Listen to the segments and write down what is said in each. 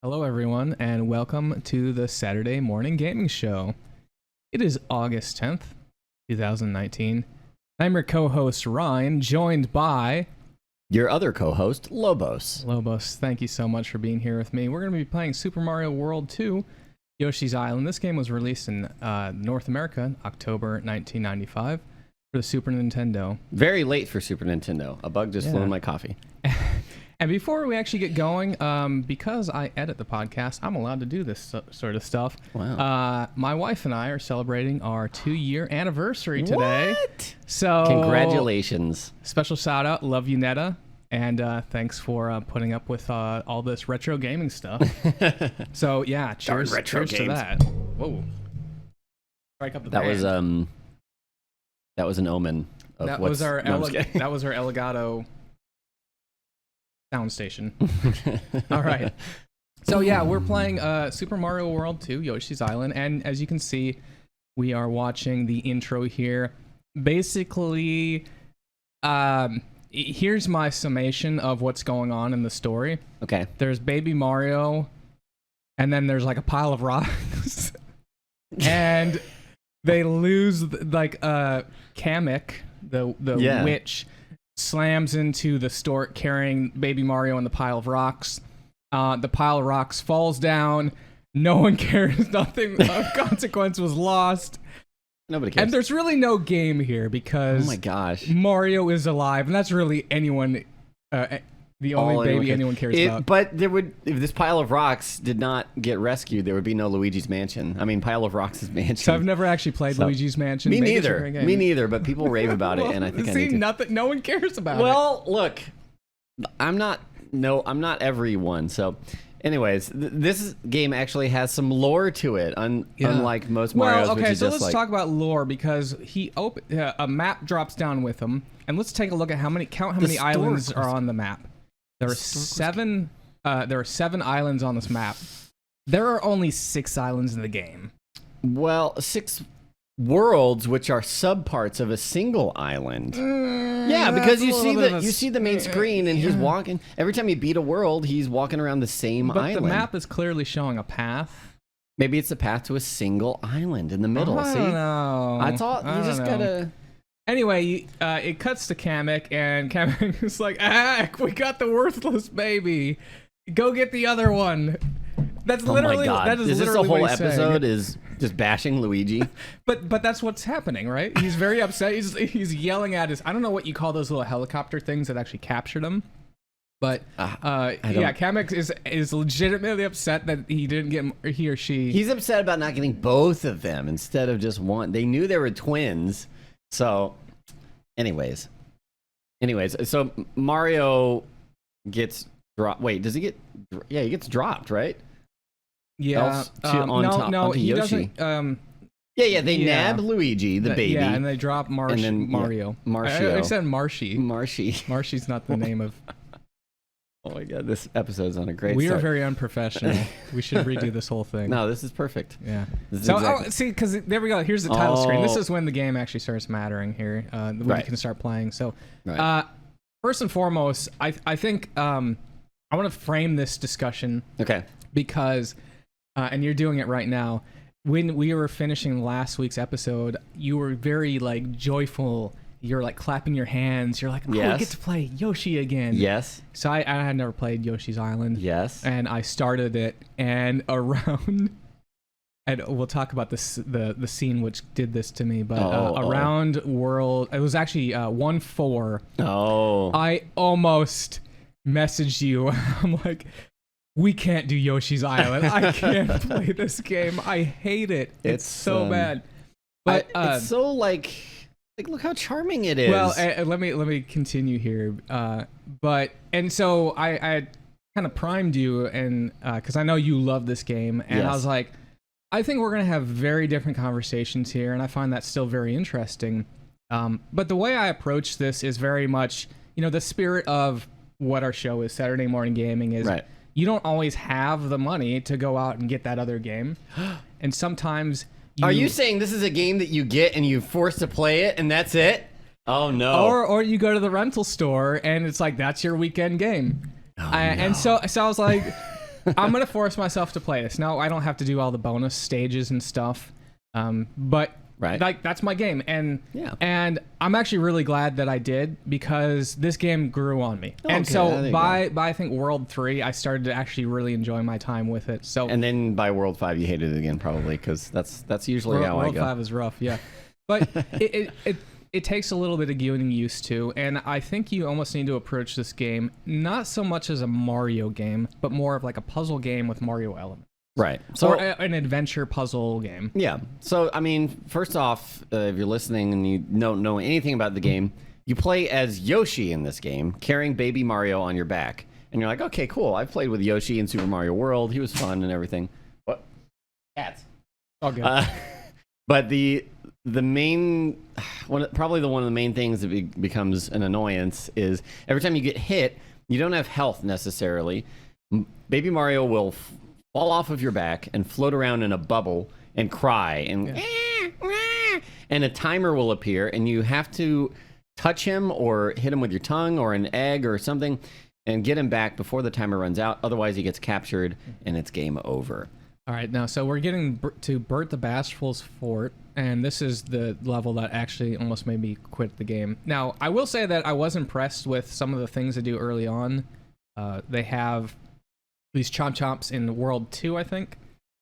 Hello, everyone, and welcome to the Saturday Morning Gaming Show. It is August 10th, 2019. I'm your co-host, Ryan, joined by... your other co-host, Lobos. Lobos, thank you so much for being here with me. We're going to be playing Super Mario World 2, Yoshi's Island. This game was released in North America, October 1995, for the Super Nintendo. Very late for Super Nintendo. A bug just flew in my coffee. And before we actually get going, because I edit the podcast, I'm allowed to do this sort of stuff. Wow. My wife and I are celebrating our 2-year anniversary today. What? So Congratulations. Special shout out, love you, Netta. And thanks for putting up with all this retro gaming stuff. So yeah, cheers to that. Whoa. Strike up the band. That was an omen of that what's... was our no, that was our Elgato sound station. All right. So yeah, we're playing Super Mario World 2, Yoshi's Island, and as you can see, we are watching the intro here. Basically, here's my summation of what's going on in the story. Okay. There's Baby Mario, and then there's like a pile of rocks, and they lose like Kamek, the witch, slams into the stork carrying Baby Mario and the pile of rocks. The pile of rocks falls down. No one cares. Nothing of consequence was lost. Nobody cares. And there's really no game here because oh my gosh, Mario is alive, and that's really anyone, the only baby anyone cares about. But there would, if this pile of rocks did not get rescued, there would be no Luigi's Mansion. I mean, Pile of Rocks is Mansion. So I've never actually played Luigi's Mansion. Me neither. Me neither. But people rave about it, and I think I need to. Nothing. No one cares about it. Well, look, I'm not everyone. So, anyways, this game actually has some lore to it, unlike most Mario's. Well, okay, which is so just let's talk about lore because a map drops down with him, and let's take a look at how many islands are on the map. There are seven. There are 7 islands on this map. There are only 6 islands in the game. Well, 6 worlds, which are subparts of a single island. Yeah, because you see the main screen, and he's walking. Every time you beat a world, he's walking around the same island. But the map is clearly showing a path. Maybe it's a path to a single island in the middle. I don't know. I thought you just gotta. Anyway, it cuts to Kamek, and Kamek is like, we got the worthless baby. Go get the other one. That's literally, oh my God. That is this literally a whole what he's episode saying. Is just bashing Luigi? But that's what's happening, right? He's very upset. He's yelling at his, I don't know what you call those little helicopter things that actually captured him. But Kamek is legitimately upset that he didn't get he or she. He's upset about not getting both of them instead of just one. They knew they were twins. So, anyways, so Mario gets dropped. Wait, does he get? Yeah, he gets dropped, right? Yeah. Onto he Yoshi. doesn't. They nab Luigi, the baby. Yeah, and they drop Mario. Marcio. I said Marshy. Marshy's not the name of. Oh my God, this episode's on a great We start. are very unprofessional. We should redo this whole thing. No, this is perfect. Yeah. See, because there we go. Here's the title screen. This is when the game actually starts mattering here. When you can start playing. So, first and foremost, I think I want to frame this discussion. Okay. Because, and you're doing it right now. When we were finishing last week's episode, you were very joyful. You're clapping your hands. You're like, we get to play Yoshi again. Yes. So I had never played Yoshi's Island. Yes. And I started it, and around, and we'll talk about this the scene which did this to me, but around world, it was actually 1-4. Oh. I almost messaged you. I'm like, we can't do Yoshi's Island. I can't play this game. I hate it. It's so bad. But it's so look how charming it is. Well, let me continue here. So I kind of primed you, and because I know you love this game, and I was like, I think we're gonna have very different conversations here, and I find that still very interesting. But the way I approach this is very much, the spirit of what our show is, Saturday Morning Gaming, is you don't always have the money to go out and get that other game, and sometimes. Are you saying this is a game that you get and you're forced to play it and that's it? Oh no. Or you go to the rental store and it's like that's your weekend game. No. And so I was like, I'm gonna force myself to play this. No, I don't have to do all the bonus stages and stuff, but like that's my game, and I'm actually really glad that I did, because this game grew on me. And so by I think World 3, I started to actually really enjoy my time with it. So and then by World 5, you hated it again, probably, because that's usually how I go. World 5 is rough, yeah, but it takes a little bit of getting used to, and I think you almost need to approach this game not so much as a Mario game, but more of like a puzzle game with Mario elements. Right. So, or an adventure puzzle game. Yeah. So, I mean, first off, if you're listening and you don't know anything about the game, you play as Yoshi in this game, carrying baby Mario on your back. And you're like, okay, cool. I've played with Yoshi in Super Mario World. He was fun and everything. What? Cats. Oh, good. But the main, probably one of the main things that becomes an annoyance is every time you get hit, you don't have health necessarily. Baby Mario will fall off of your back and float around in a bubble and cry, and and a timer will appear, and you have to touch him or hit him with your tongue or an egg or something and get him back before the timer runs out. Otherwise, he gets captured and it's game over. All right, now, so we're getting to Bert the Bashful's fort, and this is the level that actually almost made me quit the game. Now, I will say that I was impressed with some of the things they do early on. They have these Chomp Chomps in World 2, I think.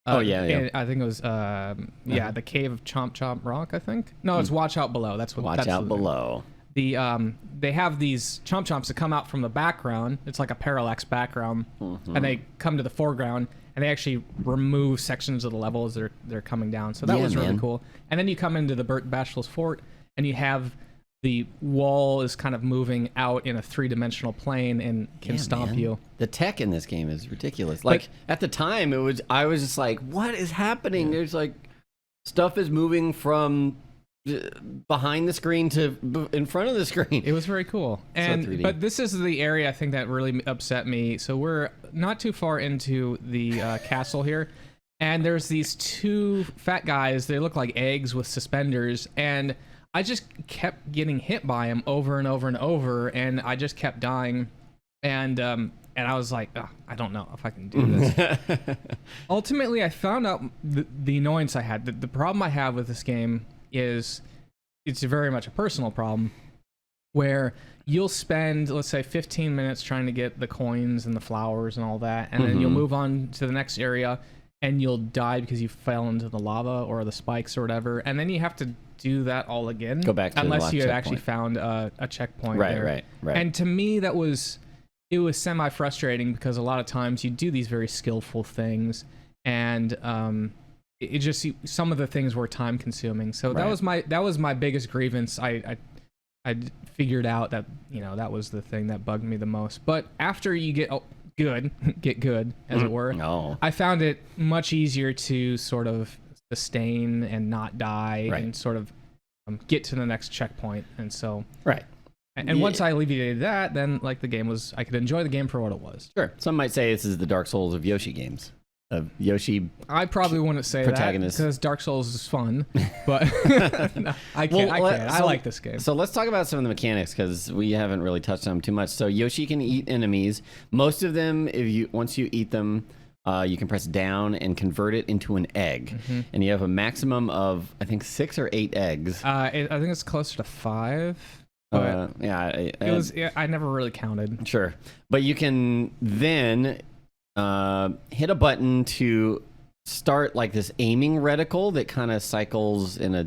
I think it was, the Cave of Chomp Chomp Rock, I think. No, it's Watch Out Below. That's what. Watch Out Below. They have these Chomp Chomps that come out from the background. It's like a parallax background, and they come to the foreground, and they actually remove sections of the level as they're coming down. So that was really cool. And then you come into the Bert Bashful's fort, and you have the wall is kind of moving out in a three-dimensional plane and can stomp you. The tech in this game is ridiculous. Like, at the time, I was just like, what is happening? Yeah. There's like, stuff is moving from behind the screen to in front of the screen. It was very cool. And but this is the area I think that really upset me. So we're not too far into the castle here, and there's these two fat guys. They look like eggs with suspenders, and I just kept getting hit by him over and over and over, and I just kept dying. And I was like, I don't know if I can do this. Ultimately, I found out the annoyance I had. The problem I have with this game is it's very much a personal problem, where you'll spend, let's say, 15 minutes trying to get the coins and the flowers and all that, and then you'll move on to the next area, and you'll die because you fell into the lava or the spikes or whatever, and then you have to do that all again. Go back to unless you had checkpoint. Actually found a checkpoint. Right. And to me, it was semi-frustrating, because a lot of times you do these very skillful things, and it just, some of the things were time-consuming. So that was my biggest grievance. I figured out that that was the thing that bugged me the most. But after you get good, as it were, I found it much easier to sort of sustain and not die and sort of get to the next checkpoint. And so and once I alleviated that, then like the game was, I could enjoy the game for what it was. Sure. Some might say this is the Dark Souls of Yoshi games. Of Yoshi, I probably wouldn't say protagonist. That because Dark Souls is fun, but no, I can't. I like this game. So let's talk about some of the mechanics, because we haven't really touched on them too much. So Yoshi can eat enemies. Most of them, once you eat them, you can press down and convert it into an egg, and you have a maximum of, I think, 6 or 8 eggs. I think it's closer to 5. But I never really counted. Sure, but you can then hit a button to start like this aiming reticle that kind of cycles in a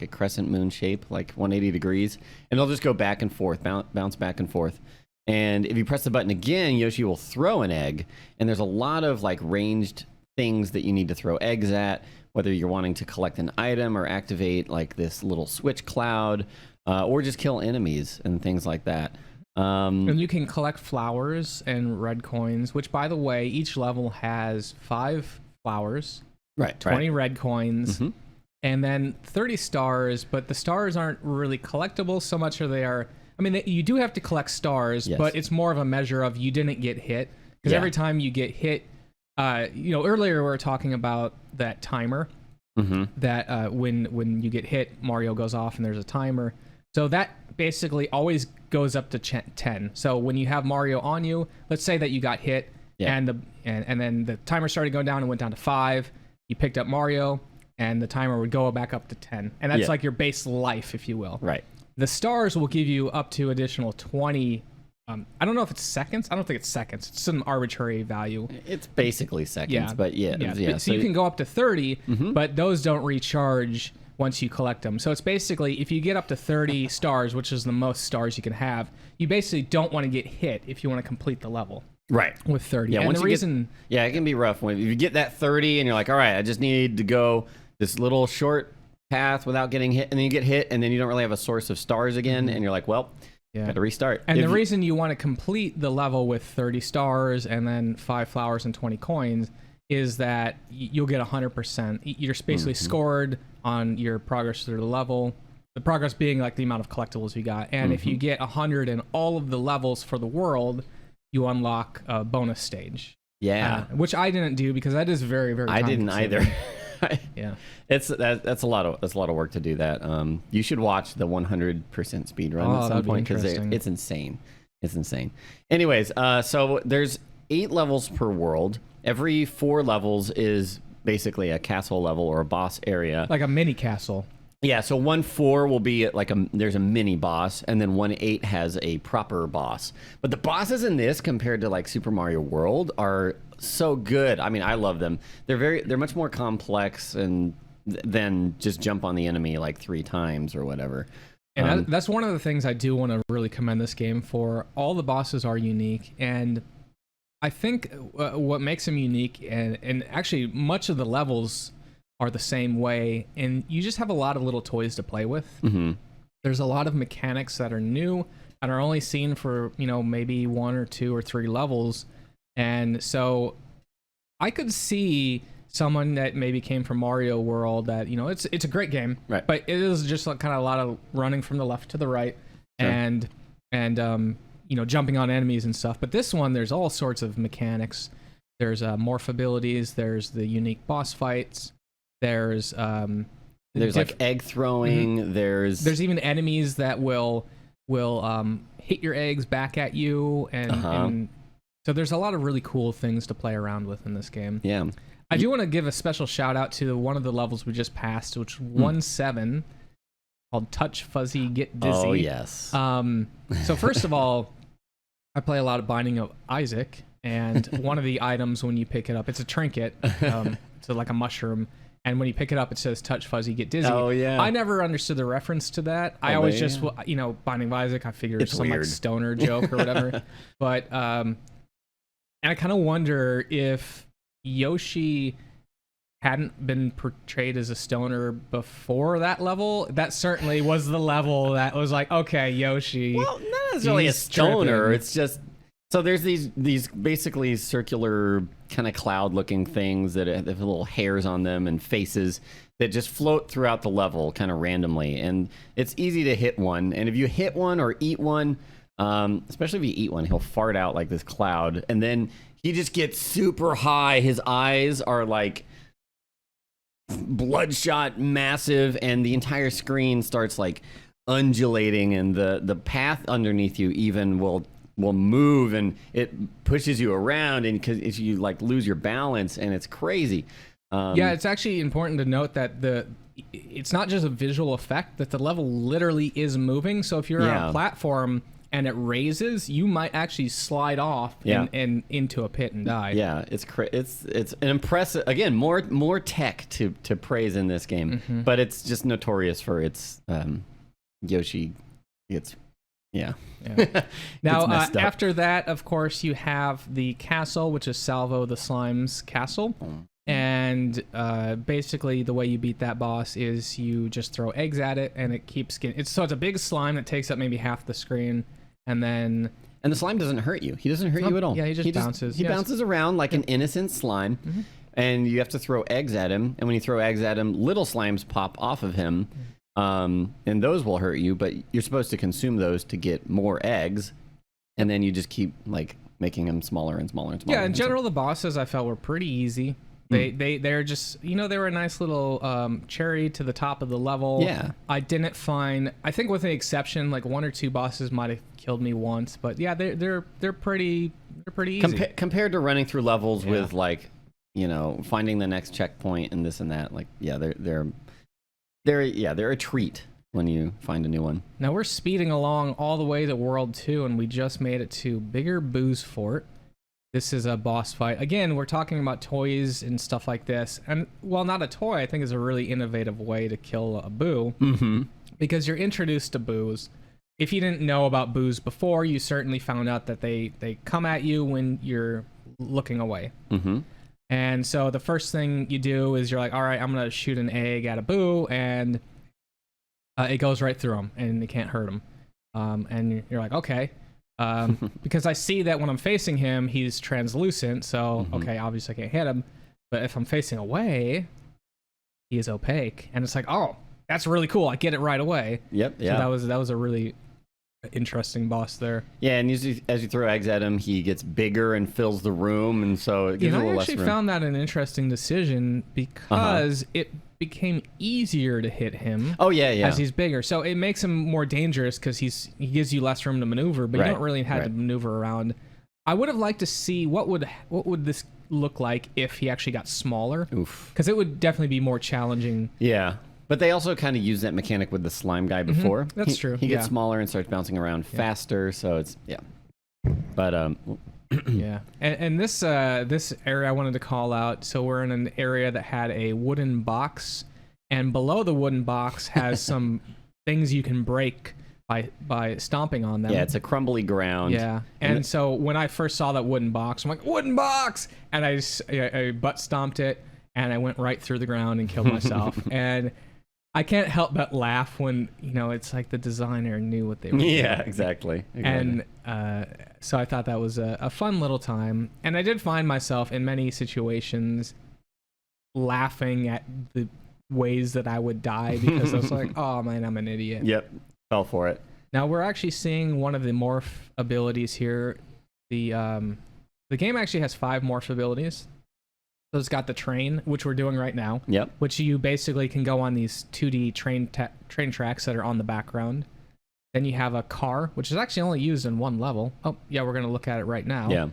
crescent moon shape, like 180 degrees, and it'll just go back and forth, bounce back and forth. And if you press the button again, Yoshi will throw an egg, and there's a lot of like ranged things that you need to throw eggs at, whether you're wanting to collect an item or activate like this little switch cloud, or just kill enemies and things like that. And you can collect flowers and red coins, which, by the way, each level has 5 flowers, 20 red coins, and then 30 stars. But the stars aren't really collectible so much, or they are. I mean, you do have to collect stars, but it's more of a measure of you didn't get hit, because every time you get hit, earlier we were talking about that timer, that when you get hit, Mario goes off and there's a timer. So that basically always goes up to 10. So when you have Mario on you, let's say that you got hit Yeah. And then the timer started going down and went down to 5. You picked up Mario, and the timer would go back up to 10. And that's like your base life, if you will. Right. The stars will give you up to additional 20. I don't know if it's seconds. I don't think it's seconds. It's some arbitrary value. It's basically seconds, but yeah. So you can go up to 30, but those don't recharge once you collect them. So it's basically, if you get up to 30 stars, which is the most stars you can have, you basically don't want to get hit if you want to complete the level. Right. With 30. Yeah, and the reason... it can be rough. If you get that 30 and you're like, all right, I just need to go this little short path without getting hit, and then you get hit, and then you don't really have a source of stars again, and you're like, well... Got to restart. And the reason you want to complete the level with 30 stars and then 5 flowers and 20 coins is that you'll get 100%. You're basically scored on your progress through the level. The progress being like the amount of collectibles you got. And if you get 100 in all of the levels for the world, you unlock a bonus stage. Yeah. Which I didn't do because that is very, very I didn't either. Yeah. That's a lot of work to do that. You should watch the 100% speed run at some point because it's insane. It's insane. Anyways, so there's 8 levels per world. Every 4 levels is basically a castle level or a boss area, like a mini castle. Yeah, so 1-4 will be like there's a mini boss, and then 1-8 has a proper boss. But the bosses in this, compared to like Super Mario World, are so good. I mean, I love them. They're much more complex than just jump on the enemy like 3 times or whatever. And that's one of the things I do want to really commend this game for. All the bosses are unique, and I think what makes them unique, and actually much of the levels are the same way, and you just have a lot of little toys to play with. There's a lot of mechanics that are new and are only seen for, maybe 1 or 2 or 3 levels. And so I could see someone that maybe came from Mario World that, it's a great game, right? But it is just like kind of a lot of running from the left to the right, sure. and jumping on enemies and stuff. But this one, there's all sorts of mechanics. There's morph abilities. There's the unique boss fights. There's like egg throwing. There's even enemies that will hit your eggs back at you, and so there's a lot of really cool things to play around with in this game. Yeah, I do want to give a special shout out to one of the levels we just passed, which 1-7, called Touch Fuzzy Get Dizzy. Oh yes. So first of all, I play a lot of Binding of Isaac, and one of the items when you pick it up, it's a trinket, so like a mushroom. And when you pick it up, it says "Touch Fuzzy, Get Dizzy." Oh yeah. I never understood the reference to that. I always just, Binding of Isaac. I figured it's some like stoner joke or whatever. But and I kind of wonder if Yoshi hadn't been portrayed as a stoner before that level. That certainly was the level that was like, okay, Yoshi. Well, not necessarily a stoner. Tripping. It's just. So there's these basically circular kind of cloud-looking things that have little hairs on them and faces that just float throughout the level kind of randomly. And it's easy to hit one. And if you hit one or eat one, especially if you eat one, he'll fart out like this cloud. And then he just gets super high. His eyes are like bloodshot, massive, and the entire screen starts like undulating, and the path underneath you even will move, and it pushes you around, and because if you like lose your balance, and it's crazy. Yeah, it's actually important to note that it's not just a visual effect, that the level literally is moving. So if you're on a platform and it raises, you might actually slide off and into a pit and die. Yeah, it's an impressive, again, more tech to praise in this game, but it's just notorious for its Yoshi. Yeah. Now, after that, of course, you have the castle, which is Salvo the Slime's castle. And basically, the way you beat that boss is you just throw eggs at it, and it keeps getting... So it's a big slime that takes up maybe half the screen, and then... And the slime doesn't hurt you. He doesn't hurt you at all. Yeah, he just bounces. He bounces around like an innocent slime, and you have to throw eggs at him. And when you throw eggs at him, little slimes pop off of him. And those will hurt you, but you're supposed to consume those to get more eggs, and then you just keep like making them smaller and smaller and smaller. Yeah, in general, the bosses I felt were pretty easy. They're just, they were a nice little cherry to the top of the level. Yeah. I didn't find, I think with the exception, like 1 or 2 bosses might have killed me once, but yeah, they're pretty easy. Compared to running through levels with like, finding the next checkpoint and this and that, like, yeah, they're a treat when you find a new one. Now we're speeding along all the way to World 2, and we just made it to Bigger Boo's Fort. This is a boss fight. Again, we're talking about toys and stuff like this. And, well, not a toy, I think is a really innovative way to kill a Boo. Mm-hmm. Because you're introduced to Boos. If you didn't know about Boos before, you certainly found out that they come at you when you're looking away. Mm-hmm. And so the first thing you do is you're like, all right, I'm going to shoot an egg at a Boo, and it goes right through him, and it can't hurt him. And you're like, okay. Because I see that when I'm facing him, he's translucent, so, okay, obviously I can't hit him. But if I'm facing away, he is opaque. And it's like, oh, that's really cool. I get it right away. Yep, yeah. So that was a really interesting boss there. Yeah, and usually as you throw eggs at him, he gets bigger and fills the room, and so it gives you a little less room. I actually found that an interesting decision because it became easier to hit him. Oh yeah, as he's bigger, so it makes him more dangerous because he gives you less room to maneuver, but you don't really have to maneuver around. I would have liked to see what would this look like if he actually got smaller. Oof, because it would definitely be more challenging. Yeah. But they also kind of use that mechanic with the slime guy before. That's true. He gets smaller and starts bouncing around faster, so it's But yeah, and this area I wanted to call out. So we're in an area that had a wooden box, and below the wooden box has some things you can break by stomping on them. Yeah, it's a crumbly ground. Yeah, and so when I first saw that wooden box, I'm like, wooden box, and I butt stomped it, and I went right through the ground and killed myself. And I can't help but laugh when, it's like the designer knew what they were doing. Yeah, exactly. And so I thought that was a fun little time. And I did find myself in many situations laughing at the ways that I would die because I was like, oh man, I'm an idiot. Yep, fell for it. Now we're actually seeing one of the morph abilities here. The game actually has 5 morph abilities. So it's got the train, which we're doing right now. Yep. Which you basically can go on these 2D train tracks that are on the background. Then you have a car, which is actually only used in 1 level. Oh, yeah, we're going to look at it right now.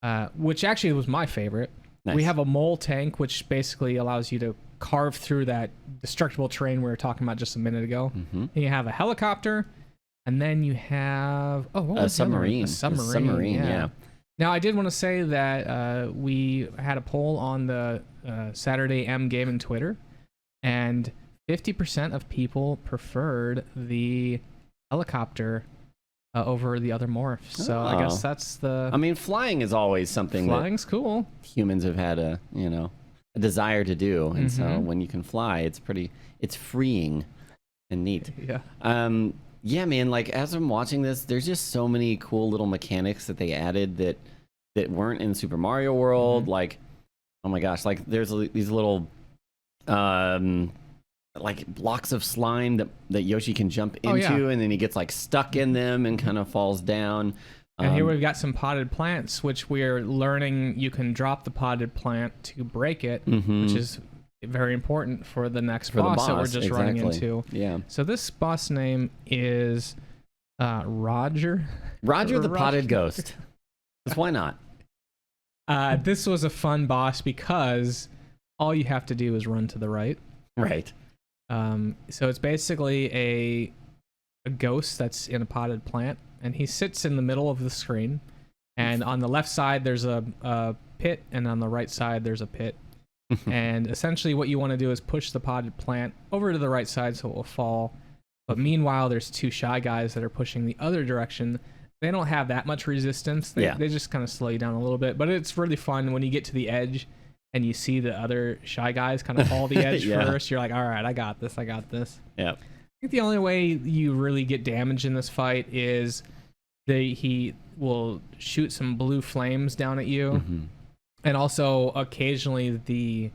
Yeah. Which actually was my favorite. Nice. We have a mole tank, which basically allows you to carve through that destructible terrain we were talking about just a minute ago. And you have a helicopter, and then you have a submarine. A submarine, yeah. Now, I did want to say that we had a poll on the Saturday M Gaming Twitter, and 50% of people preferred the helicopter over the other morphs. So I guess that's the... I mean, flying is always something Flying's cool. Humans have had a desire to do, and so when you can fly, it's freeing and neat. Yeah. Yeah, man, like as I'm watching this, there's just so many cool little mechanics that they added that weren't in Super Mario World. Like, oh my gosh, like there's these little like blocks of slime that Yoshi can jump into, and then he gets like stuck in them and kind of falls down. And here we've got some potted plants, which we're learning you can drop the potted plant to break it, which is very important for the next boss that we're just running into. Yeah. So this boss name is Roger. Roger the Potted Ghost. Why not? This was a fun boss because all you have to do is run to the right. Right. So it's basically a ghost that's in a potted plant, and he sits in the middle of the screen. And on the left side there's a pit, and on the right side there's a pit. And essentially what you want to do is push the potted plant over to the right side so it will fall. But meanwhile, there's 2 shy guys that are pushing the other direction. They don't have that much resistance. They just kind of slow you down a little bit. But it's really fun when you get to the edge and you see the other shy guys kind of fall the edge first. You're like, all right, I got this. Yeah. I think the only way you really get damage in this fight is he will shoot some blue flames down at you. And also, occasionally, the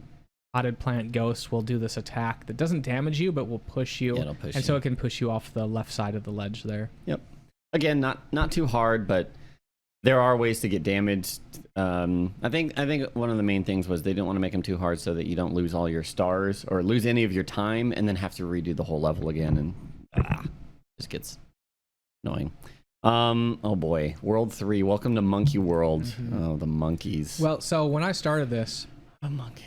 potted plant ghost will do this attack that doesn't damage you, but will push you. Yeah, it'll push you. So it can push you off the left side of the ledge there. Yep. Again, not too hard, but There are ways to get damaged. I think one of the main things was they didn't want to make them too hard so that you don't lose all your stars or lose any of your time and then have to redo the whole level again, and just gets annoying. Oh boy, World 3. Welcome to Monkey World. Oh, the monkeys. Well, so when I started this,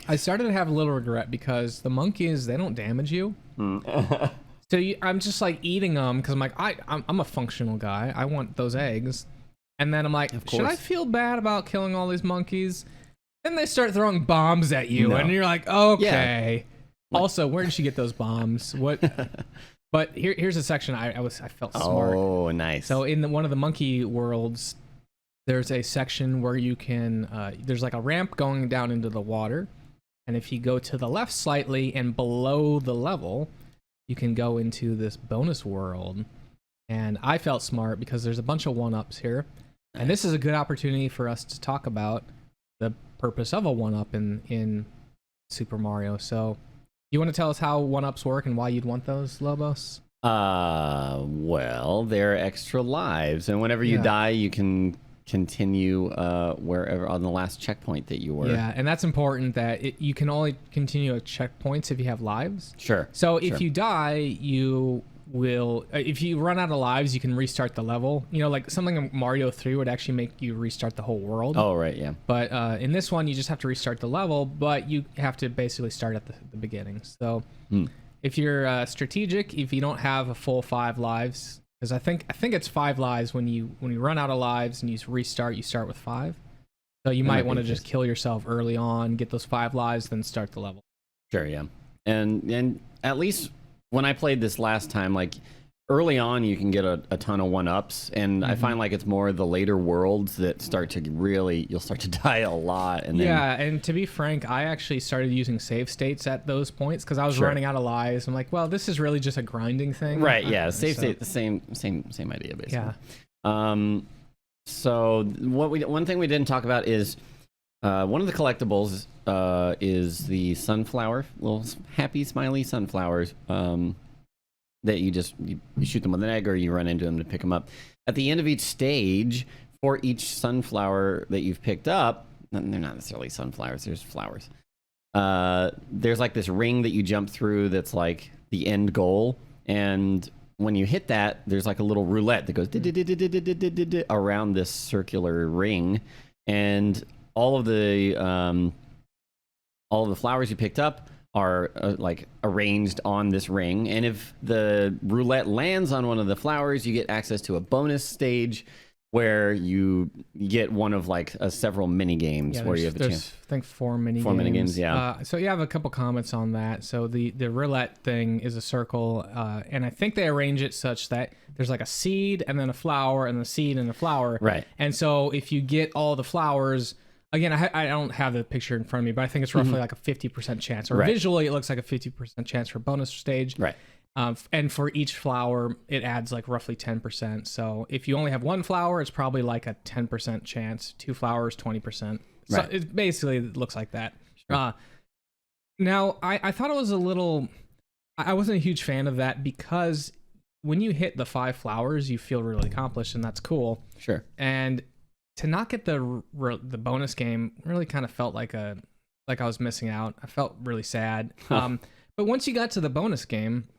I started to have a little regret because the monkeys, they don't damage you. So I'm just like eating them because I'm like, I'm a functional guy. I want those eggs. And then I'm like, should I feel bad about killing all these monkeys? Then they start throwing bombs at you, and you're like, okay. Yeah. Also, where did she get those bombs? What? But here's a section I felt smart. Oh, nice. So in one of the monkey worlds, there's a section where you can there's like a ramp going down into the water, and if you go to the left slightly and below the level, you can go into this bonus world. And I felt smart because there's a bunch of 1-ups here. And this is a good opportunity for us to talk about the purpose of a 1-up in Super Mario. So, you want to tell us how 1-ups work and why you'd want those, Lobos? Well, they're extra lives, and whenever you die, you can continue wherever on the last checkpoint that you were. Yeah, and that's important that you can only continue at checkpoints if you have lives. Sure. So if you die, you will, if you run out of lives, you can restart the level. You know, like something in Mario 3 would actually make you restart the whole world. Oh, right, yeah. But in this one, you just have to restart the level, but you have to basically start at the beginning. So if you're strategic, if you don't have a full 5 lives, because I think it's 5 lives when you run out of lives and you restart, you start with 5. So you might want to just kill yourself early on, get those 5 lives, then start the level. Sure, yeah. And at least when I played this last time, like early on, you can get a ton of 1-ups, and I find like it's more the later worlds that start to really, you'll start to die a lot. And then, yeah, and to be frank, I actually started using save states at those points because I was running out of lives. I'm like, well, this is really just a grinding thing. Right, yeah, save state, the same idea, basically. Yeah. So one thing we didn't talk about is one of the collectibles is the sunflower, little happy smiley sunflowers that you shoot them with an egg or you run into them to pick them up. At the end of each stage, for each sunflower that you've picked up, and they're not necessarily sunflowers, there's flowers. There's like this ring that you jump through that's like the end goal, and when you hit that, there's like a little roulette that goes around this circular ring, and all of the flowers you picked up are like arranged on this ring, and if the roulette lands on one of the flowers, you get access to a bonus stage where you get one of like several mini games where you have a chance. I think 4 mini games. 4 mini games, yeah. So you have a couple comments on that. So the roulette thing is a circle, and I think they arrange it such that there's like a seed and then a flower and a seed and a flower. Right. And so if you get all the flowers, again, I don't have the picture in front of me, but I think it's roughly like a 50% chance, or visually it looks like a 50% chance for bonus stage. Right. And for each flower, it adds like roughly 10%. So if you only have 1 flower, it's probably like a 10% chance. 2 flowers, 20%. So right. it basically looks like that. Sure. Now, I thought it was a little... I wasn't a huge fan of that because when you hit the 5 flowers, you feel really accomplished, and that's cool. Sure. And to not get the bonus game really kind of felt like I was missing out. I felt really sad. But once you got to the bonus game,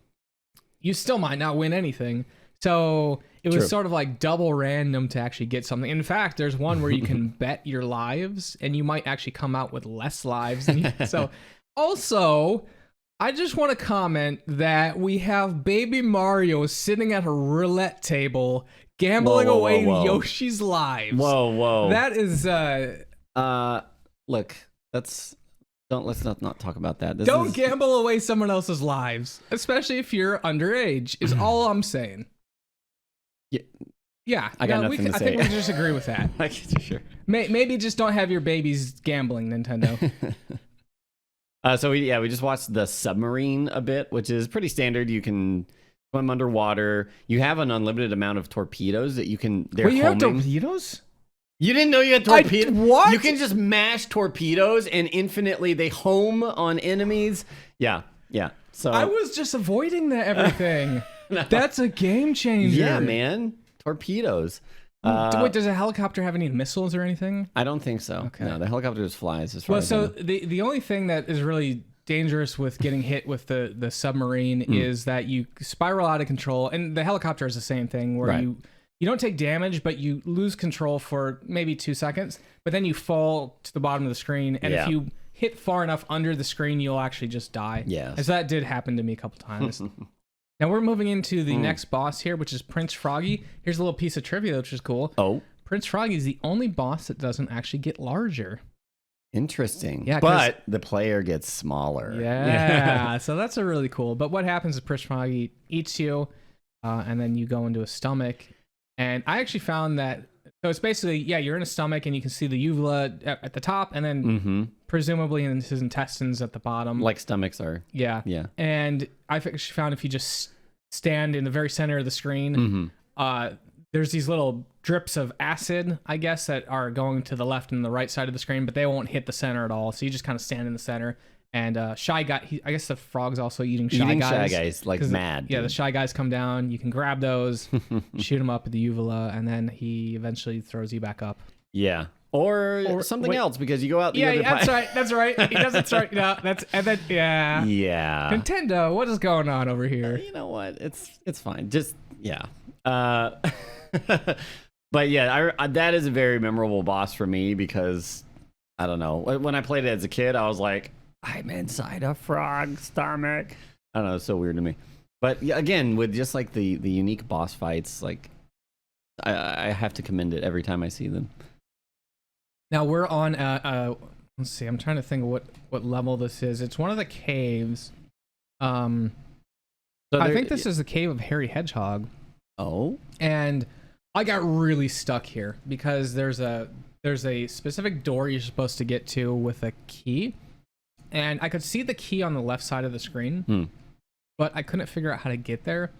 you still might not win anything. So it was sort of like double random to actually get something. In fact, there's one where you can bet your lives, and you might actually come out with less lives. So also, I just want to comment that we have Baby Mario sitting at a roulette table gambling away Yoshi's lives. Whoa. That is look, let's not talk about that. Don't gamble away someone else's lives, especially if you're underage, is all I'm saying. Yeah. I got nothing to say. I think we just agree with that. Sure. Maybe just don't have your babies gambling, Nintendo. So we just watched the submarine a bit, which is pretty standard. You can swim underwater. You have an unlimited amount of torpedoes that you can. Wait, you have torpedoes? You didn't know you had torpedoes? What? You can just mash torpedoes and infinitely they home on enemies. Yeah. So I was just avoiding everything. No. That's a game changer. Yeah, man. Torpedoes. Wait, does a helicopter have any missiles or anything? I don't think so. Okay. No, the helicopter just flies as far as I Well, know. so the only thing that is really dangerous with getting hit with the submarine is that you spiral out of control, and the helicopter is the same thing where Right. you don't take damage, but you lose control for maybe 2 seconds, but then you fall to the bottom of the screen, and if you hit far enough under the screen, you'll actually just die. Yes. As that did happen to me a couple times. Now we're moving into the next boss here, which is Prince Froggy. Here's a little piece of trivia, which is cool. Oh, Prince Froggy is the only boss that doesn't actually get larger. interesting. Yeah, but the player gets smaller. Yeah, so that's a really cool. But what happens is Prince Froggy eats you, and then you go into a stomach. And I actually found that, so it's basically, you're in a stomach, and you can see the uvula at the top, and then presumably in his intestines at the bottom. Like stomachs are. Yeah. Yeah. And I've actually found if you just stand in the very center of the screen, there's these little drips of acid, I guess, that are going to the left and the right side of the screen, but they won't hit the center at all. So you just kind of stand in the center. And Shy Guy, I guess the frog's also eating Shy Guys. Like mad. The Shy Guys come down. You can grab those, shoot them up at the uvula, and then he eventually throws you back up. Yeah. Or something else, because you go out the other that's right. That's right. He doesn't start. No, yeah. Yeah. Nintendo, what is going on over here? You know what? It's fine. Just, yeah. But yeah, that is a very memorable boss for me because, I don't know. When I played it as a kid, I was like, I'm inside a frog stomach. I don't know. It's so weird to me. But yeah, again, with just like the unique boss fights, like I have to commend it every time I see them. Now we're on let's see, I'm trying to think of what level this is. It's one of the caves. I think this is the cave of Harry Hedgehog. Oh. And I got really stuck here because there's a specific door you're supposed to get to with a key. And I could see the key on the left side of the screen, but I couldn't figure out how to get there.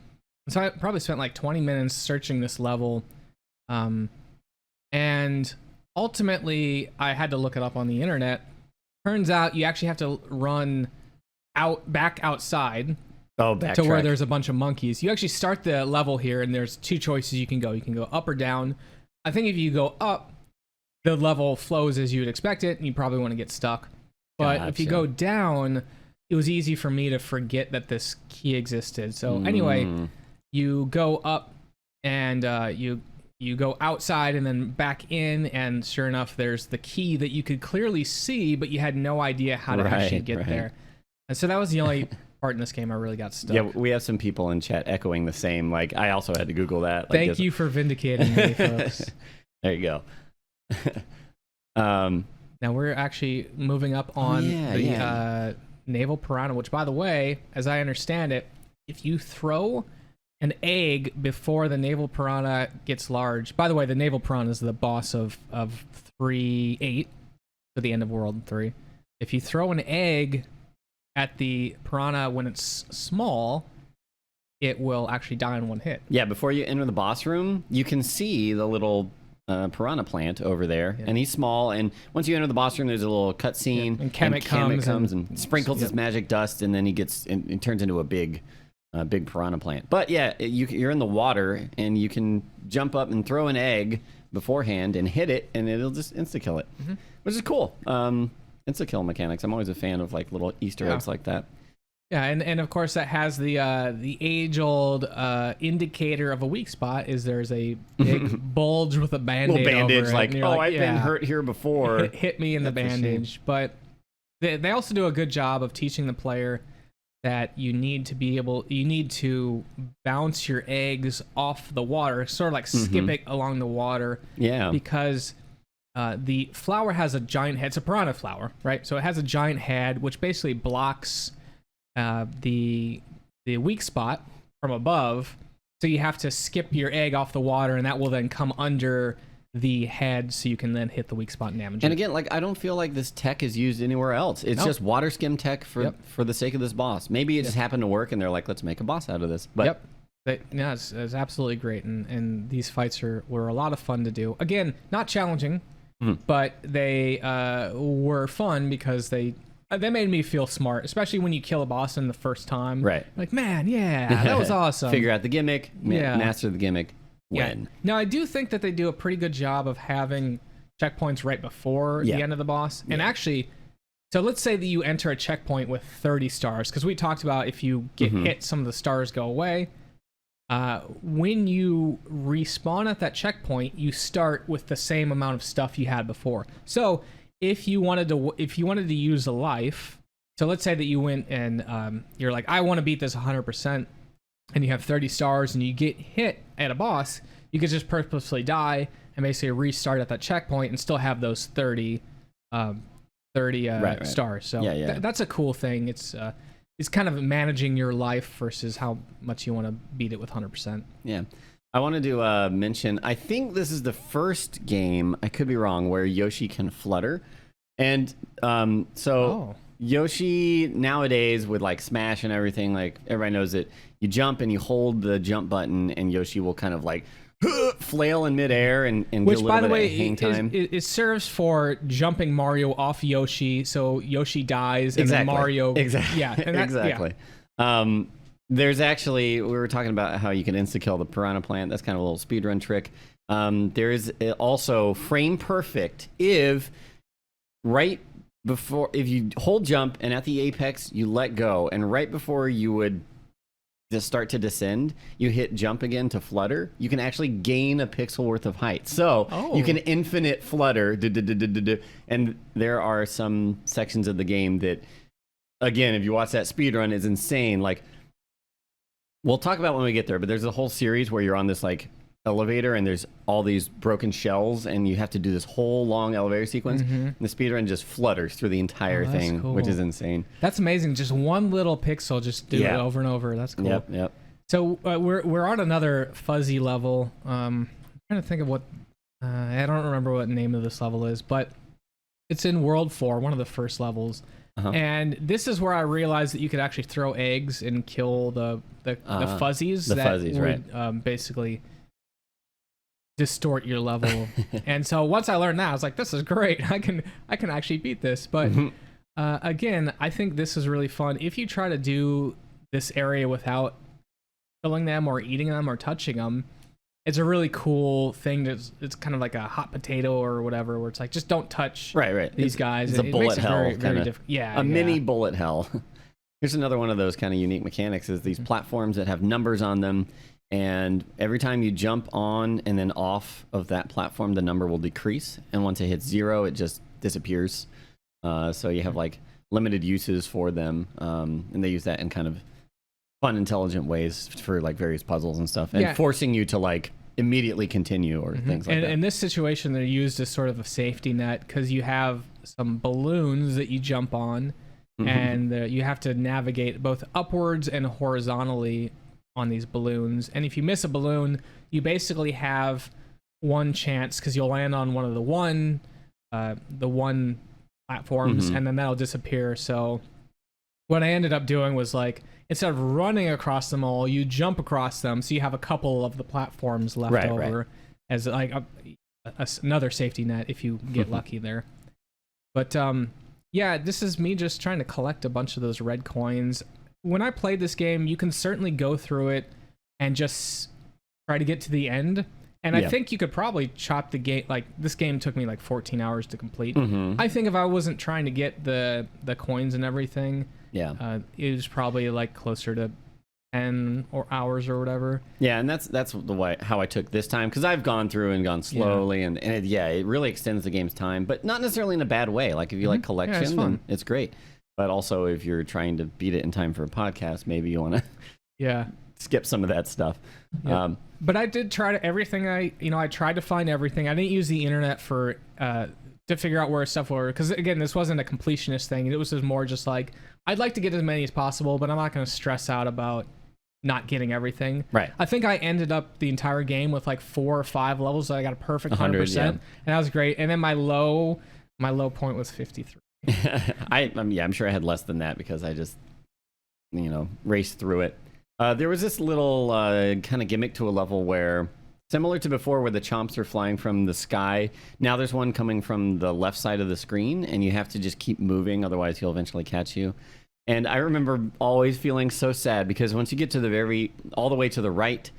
So I probably spent like 20 minutes searching this level. And ultimately, I had to look it up on the internet. Turns out you actually have to run back outside to where there's a bunch of monkeys. You actually start the level here, and there's 2 choices you can go. You can go up or down. I think if you go up, the level flows as you would expect it, and you probably want to get stuck. But if you go down, it was easy for me to forget that this key existed. So anyway, you go up, and you go outside and then back in, and sure enough, there's the key that you could clearly see, but you had no idea how to actually get there. And so that was the only part in this game I really got stuck. Yeah, we have some people in chat echoing the same. Like, I also had to Google that. Thank you for vindicating me, folks. There you go. Now we're actually moving up on the Naval Piranha, which, by the way, as I understand it, if you throw an egg before the Naval Piranha gets large. By the way, the Naval Piranha is the boss of 3-8 for the end of World 3. If you throw an egg at the piranha when it's small, it will actually die in one hit. Yeah, before you enter the boss room, you can see the little piranha plant over there, and he's small. And once you enter the boss room, there's a little cutscene, and Kemet comes and sprinkles his magic dust, and then he gets and turns into a big piranha plant. But yeah, you're in the water, and you can jump up and throw an egg beforehand and hit it, and it'll just insta-kill it, which is cool. Insta-kill mechanics. I'm always a fan of like little Easter eggs like that. Yeah, and of course that has the age-old indicator of a weak spot. Is there's a big bulge with a band-aid over it, like, I've been hurt here before. Hit me in the bandage. But they also do a good job of teaching the player that you need to bounce your eggs off the water, sort of like skip it along the water. Yeah. Because the flower has a giant head. It's a piranha flower, right? So it has a giant head, which basically blocks the weak spot from above. So you have to skip your egg off the water, and that will then come under the head, so you can then hit the weak spot and damage it. And again, like, I don't feel like this tech is used anywhere else. It's just water skim tech for the sake of this boss. Maybe it just happened to work, and they're like, let's make a boss out of this. But it's absolutely great, and these fights were a lot of fun to do. Again, not challenging, but they were fun because they made me feel smart, especially when you kill a boss in the first time. Right. Like, man, that was awesome. Figure out the gimmick, master the gimmick. win. Now, I do think that they do a pretty good job of having checkpoints right before the end of the boss. And actually, so let's say that you enter a checkpoint with 30 stars, because we talked about if you get hit, some of the stars go away. When you respawn at that checkpoint, you start with the same amount of stuff you had before. So if you wanted to use a life, so let's say that you went and you're like, I want to beat this 100%, and you have 30 stars, and you get hit at a boss, you could just purposefully die and basically restart at that checkpoint and still have those 30 stars. So that's a cool thing. It's kind of managing your life versus how much you want to beat it with 100%. Yeah. I wanted to mention, I think this is the first game, I could be wrong, where Yoshi can flutter. And Yoshi nowadays with like Smash and everything, like everybody knows it, you jump and you hold the jump button and Yoshi will kind of like flail in midair and which, get a little by the bit way, of hang time. It serves for jumping Mario off Yoshi, so Yoshi dies and then Mario. Exactly. Yeah. And exactly. Yeah. There's actually, we were talking about how you can insta-kill the Piranha Plant. That's kind of a little speedrun trick. There is also frame perfect if you hold jump and at the apex you let go, and right before you would just start to descend, you hit jump again to flutter, you can actually gain a pixel worth of height. So you can infinite flutter, and there are some sections of the game that, again, if you watch that speedrun, is insane. Like, we'll talk about when we get there, but there's a whole series where you're on this like elevator and there's all these broken shells and you have to do this whole long elevator sequence. And the speedrun just flutters through the entire thing, cool. Which is insane. That's amazing. Just one little pixel, just do it over and over. That's cool. Yep. So we're on another fuzzy level. I'm trying to think of what I don't remember what the name of this level is, but it's in World 4, one of the first levels. And this is where I realized that you could actually throw eggs and kill the fuzzies. Would basically distort your level. And so once I learned that, I was like, this is great. I can actually beat this. But again, I think this is really fun. If you try to do this area without killing them or eating them or touching them, it's a really cool thing. It's kind of like a hot potato or whatever, where it's like, just don't touch these guys. It's a bullet hell. Very different. Yeah. A mini bullet hell. Here's another one of those kind of unique mechanics, is these platforms that have numbers on them. And every time you jump on and then off of that platform, the number will decrease. And once it hits 0, it just disappears. So you have like limited uses for them. And they use that in kind of fun, intelligent ways for like various puzzles and stuff. And forcing you to like immediately continue or things like that. In this situation, they're used as sort of a safety net because you have some balloons that you jump on. And you have to navigate both upwards and horizontally on these balloons, and if you miss a balloon, you basically have one chance because you'll land on one of the one platforms, and then that'll disappear. So what I ended up doing was, like, instead of running across them all, you jump across them, so you have a couple of the platforms left over as like another safety net if you get lucky there. But yeah, this is me just trying to collect a bunch of those red coins. When I played this game, you can certainly go through it and just try to get to the end. And I think you could probably chop the game. Like, this game took me like 14 hours to complete. I think if I wasn't trying to get the coins and everything, it was probably like closer to 10 hours or whatever. Yeah, and that's the way how I took this time, because I've gone through and gone slowly, and it really extends the game's time, but not necessarily in a bad way. Like, if you like collection, then it's great. But also, if you're trying to beat it in time for a podcast, maybe you want to skip some of that stuff. But I did try to everything. I tried to find everything. I didn't use the internet for to figure out where stuff were, because again, this wasn't a completionist thing. It was just more just like, I'd like to get as many as possible, but I'm not going to stress out about not getting everything. Right. I think I ended up the entire game with like 4 or 5 levels that I got a perfect 100%, and that was great. And then my low point was 53. I'm sure I had less than that because I just, raced through it. There was this little kind of gimmick to a level where, similar to before where the chomps are flying from the sky, now there's one coming from the left side of the screen, and you have to just keep moving, otherwise he'll eventually catch you. And I remember always feeling so sad because once you get to all the way to the right,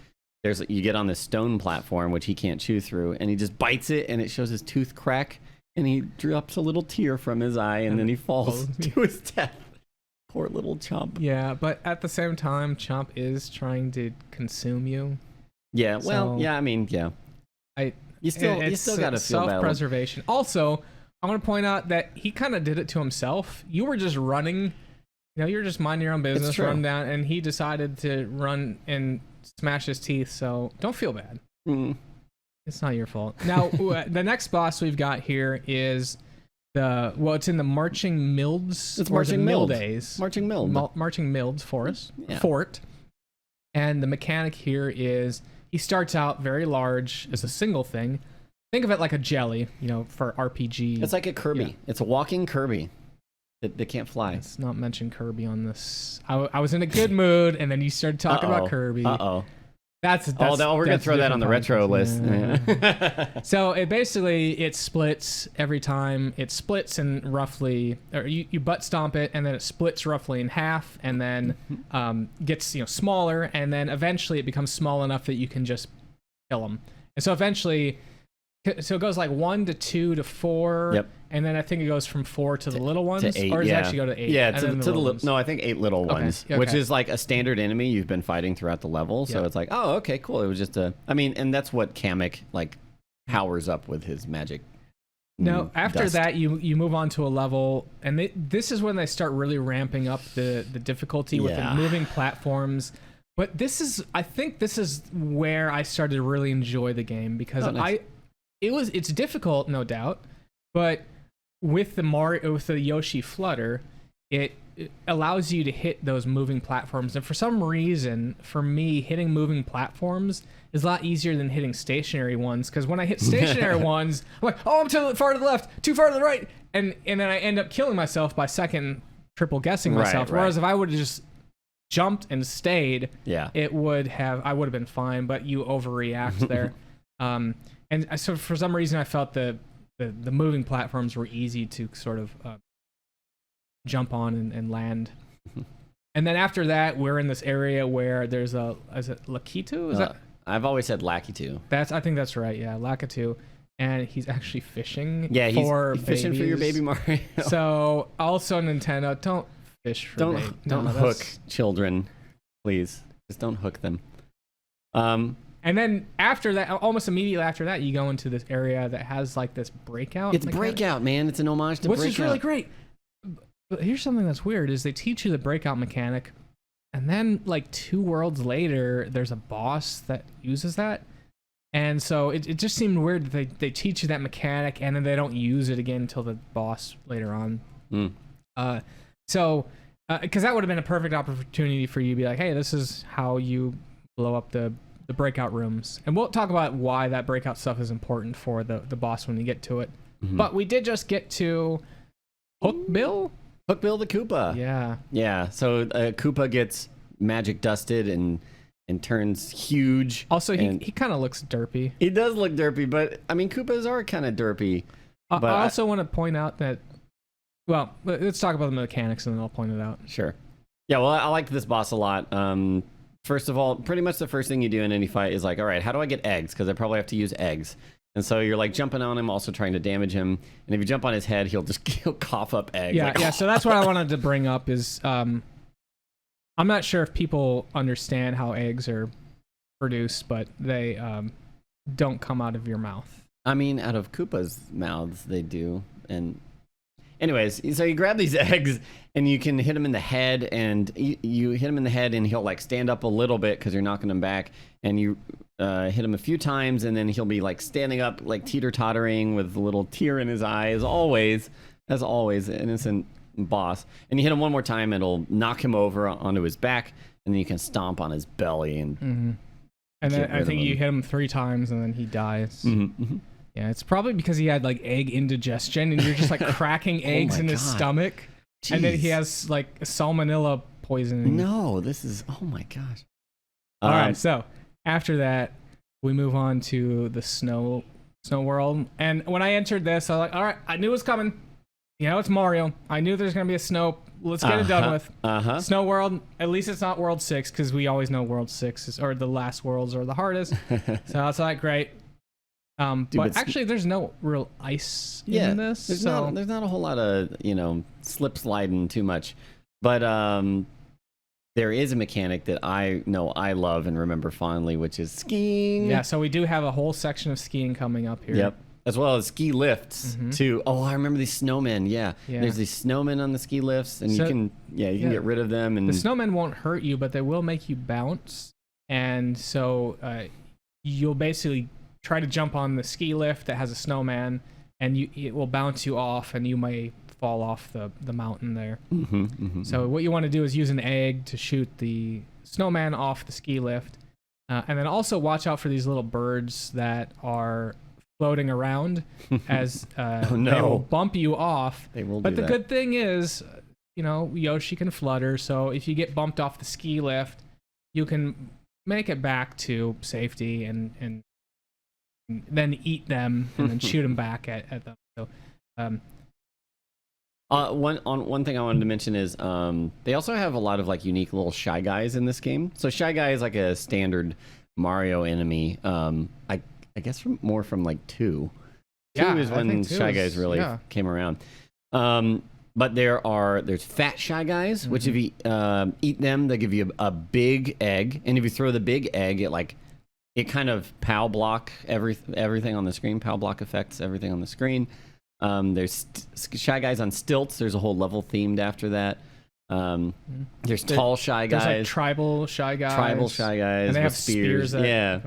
you get on this stone platform, which he can't chew through, and he just bites it, and it shows his tooth crack, and he drops a little tear from his eye, and then he falls to his death. Poor little Chomp. Yeah, but at the same time, Chomp is trying to consume you. Yeah, well, So- yeah, I mean, yeah. You still got to feel bad. Self-preservation. Also, I want to point out that he kind of did it to himself. You were just running, you're just minding your own business, true. run down, and he decided to run and smash his teeth. So don't feel bad. It's not your fault. Now, the next boss we've got here is it's in the Marching Milds. It's Marching Mild. Days. Marching Mild. Marching Milds Forest. Yeah. Fort. And the mechanic here is he starts out very large as a single thing. Think of it like a jelly, for RPG. It's like a Kirby. Yeah. It's a walking Kirby that can't fly. Let's not mention Kirby on this. I was in a good mood, and then you started talking about Kirby. Uh-oh. That's we're going to throw that on the retro list. Yeah. So it splits every time. It splits in roughly, or you butt stomp it, and then it splits roughly in half, and then gets smaller, and then eventually it becomes small enough that you can just kill them. And so eventually, it goes like 1 to 2 to 4, Yep. and then I think it goes from 4 to the little ones, to 8, or does it actually go to 8? Yeah, and to then the little ones? no, I think 8 little ones, Okay. which is like a standard enemy you've been fighting throughout the level. So Yeah. it's like, oh, okay, cool. It was just and that's what Kamek powers up with his magic. No, after dust. that, you move on to a level, and this is when they start really ramping up the difficulty with the moving platforms. But I think this is where I started to really enjoy the game, because nice. It's difficult, no doubt, but with the Yoshi Flutter, it allows you to hit those moving platforms. And for some reason, for me, hitting moving platforms is a lot easier than hitting stationary ones. Because when I hit stationary ones, I'm like, oh, I'm too far to the left, too far to the right, and then I end up killing myself by triple guessing myself. Right. Whereas if I would have just jumped and stayed, Yeah. I would have been fine. But you overreact there. And so for some reason, I felt the moving platforms were easy to sort of jump on and land. And then after that, we're in this area where there's is it Lakitu? Is that? I've always said Lakitu. I think that's right. Yeah, Lakitu. And he's actually fishing. Yeah, he's for fishing for your baby Mario. So also Nintendo, don't fish for don't baby. hook children, please. Just don't hook them. And then after that, almost immediately after that, you go into this area that has like this breakout. It's mechanic. Breakout, man. It's an homage to Breakout. Which is really great. But here's something that's weird: is they teach you the breakout mechanic, and then like 2 worlds later, there's a boss that uses that. And so it just seemed weird that they teach you that mechanic, and then they don't use it again until the boss later on. Because that would have been a perfect opportunity for you to be like, hey, this is how you blow up the breakout rooms. And we'll talk about why that breakout stuff is important for the boss when you get to it. But we did just get to Hook Bill the Koopa. Yeah. So Koopa gets magic dusted and turns huge. Also, he kind of looks derpy. He does look derpy, but I mean, Koopas are kind of derpy. I also want to point out that, well, let's talk about the mechanics and then I'll point it out. Sure. Yeah, well, I like this boss a lot. First of all, pretty much the first thing you do in any fight is like, all right, how do I get eggs? Because I probably have to use eggs. And so you're like jumping on him, also trying to damage him. And if you jump on his head, he'll cough up eggs. Yeah. So that's what I wanted to bring up is I'm not sure if people understand how eggs are produced, but they don't come out of your mouth. I mean, out of Koopa's mouths, they do. And anyways, so you grab these eggs and you can hit him in the head, and you hit him in the head and he'll like stand up a little bit because you're knocking him back, and you hit him a few times and then he'll be like standing up, like teeter-tottering with a little tear in his eye, as always, innocent boss. And you hit him one more time, it'll knock him over onto his back, and then you can stomp on his belly and and then I think you hit him 3 times and then he dies. Yeah, it's probably because he had like egg indigestion, and you're just like cracking eggs in his stomach. Jeez. And then he has like salmonella poisoning. No, this is, oh my gosh. All right, so after that, we move on to the snow world. And when I entered this, I was like, all right, I knew it was coming. It's Mario. I knew there's going to be a snow let's get it done with. Uh-huh. Snow World, at least it's not World 6, because we always know World 6 is, or the last worlds are the hardest. So that's like great. But actually, there's no real ice in this. There's not a whole lot of, slip sliding too much. But there is a mechanic that I know I love and remember fondly, which is skiing. Yeah, so we do have a whole section of skiing coming up here. Yep. As well as ski lifts, too. Oh, I remember these snowmen. Yeah. There's these snowmen on the ski lifts, and you can get rid of them. And the snowmen won't hurt you, but they will make you bounce. And so you'll basically try to jump on the ski lift that has a snowman, and it will bounce you off, and you may fall off the mountain there. So what you want to do is use an egg to shoot the snowman off the ski lift, and then also watch out for these little birds that are floating around as they will bump you off. They will. But the good thing is, Yoshi can flutter, so if you get bumped off the ski lift, you can make it back to safety and then eat them and then shoot them back at them. So, one thing I wanted to mention is they also have a lot of like unique little Shy Guys in this game. So Shy Guy is like a standard Mario enemy. I guess more from like 2. 2 is when Shy Guys really came around. But there's fat Shy Guys, which if you eat them, they give you a big egg, and if you throw the big egg, it kind of POW block everything on the screen. POW block affects everything on the screen. There's Shy Guys on stilts. There's a whole level themed after that. There's tall Shy Guys. There's like tribal Shy Guys. And they have spears. Yeah.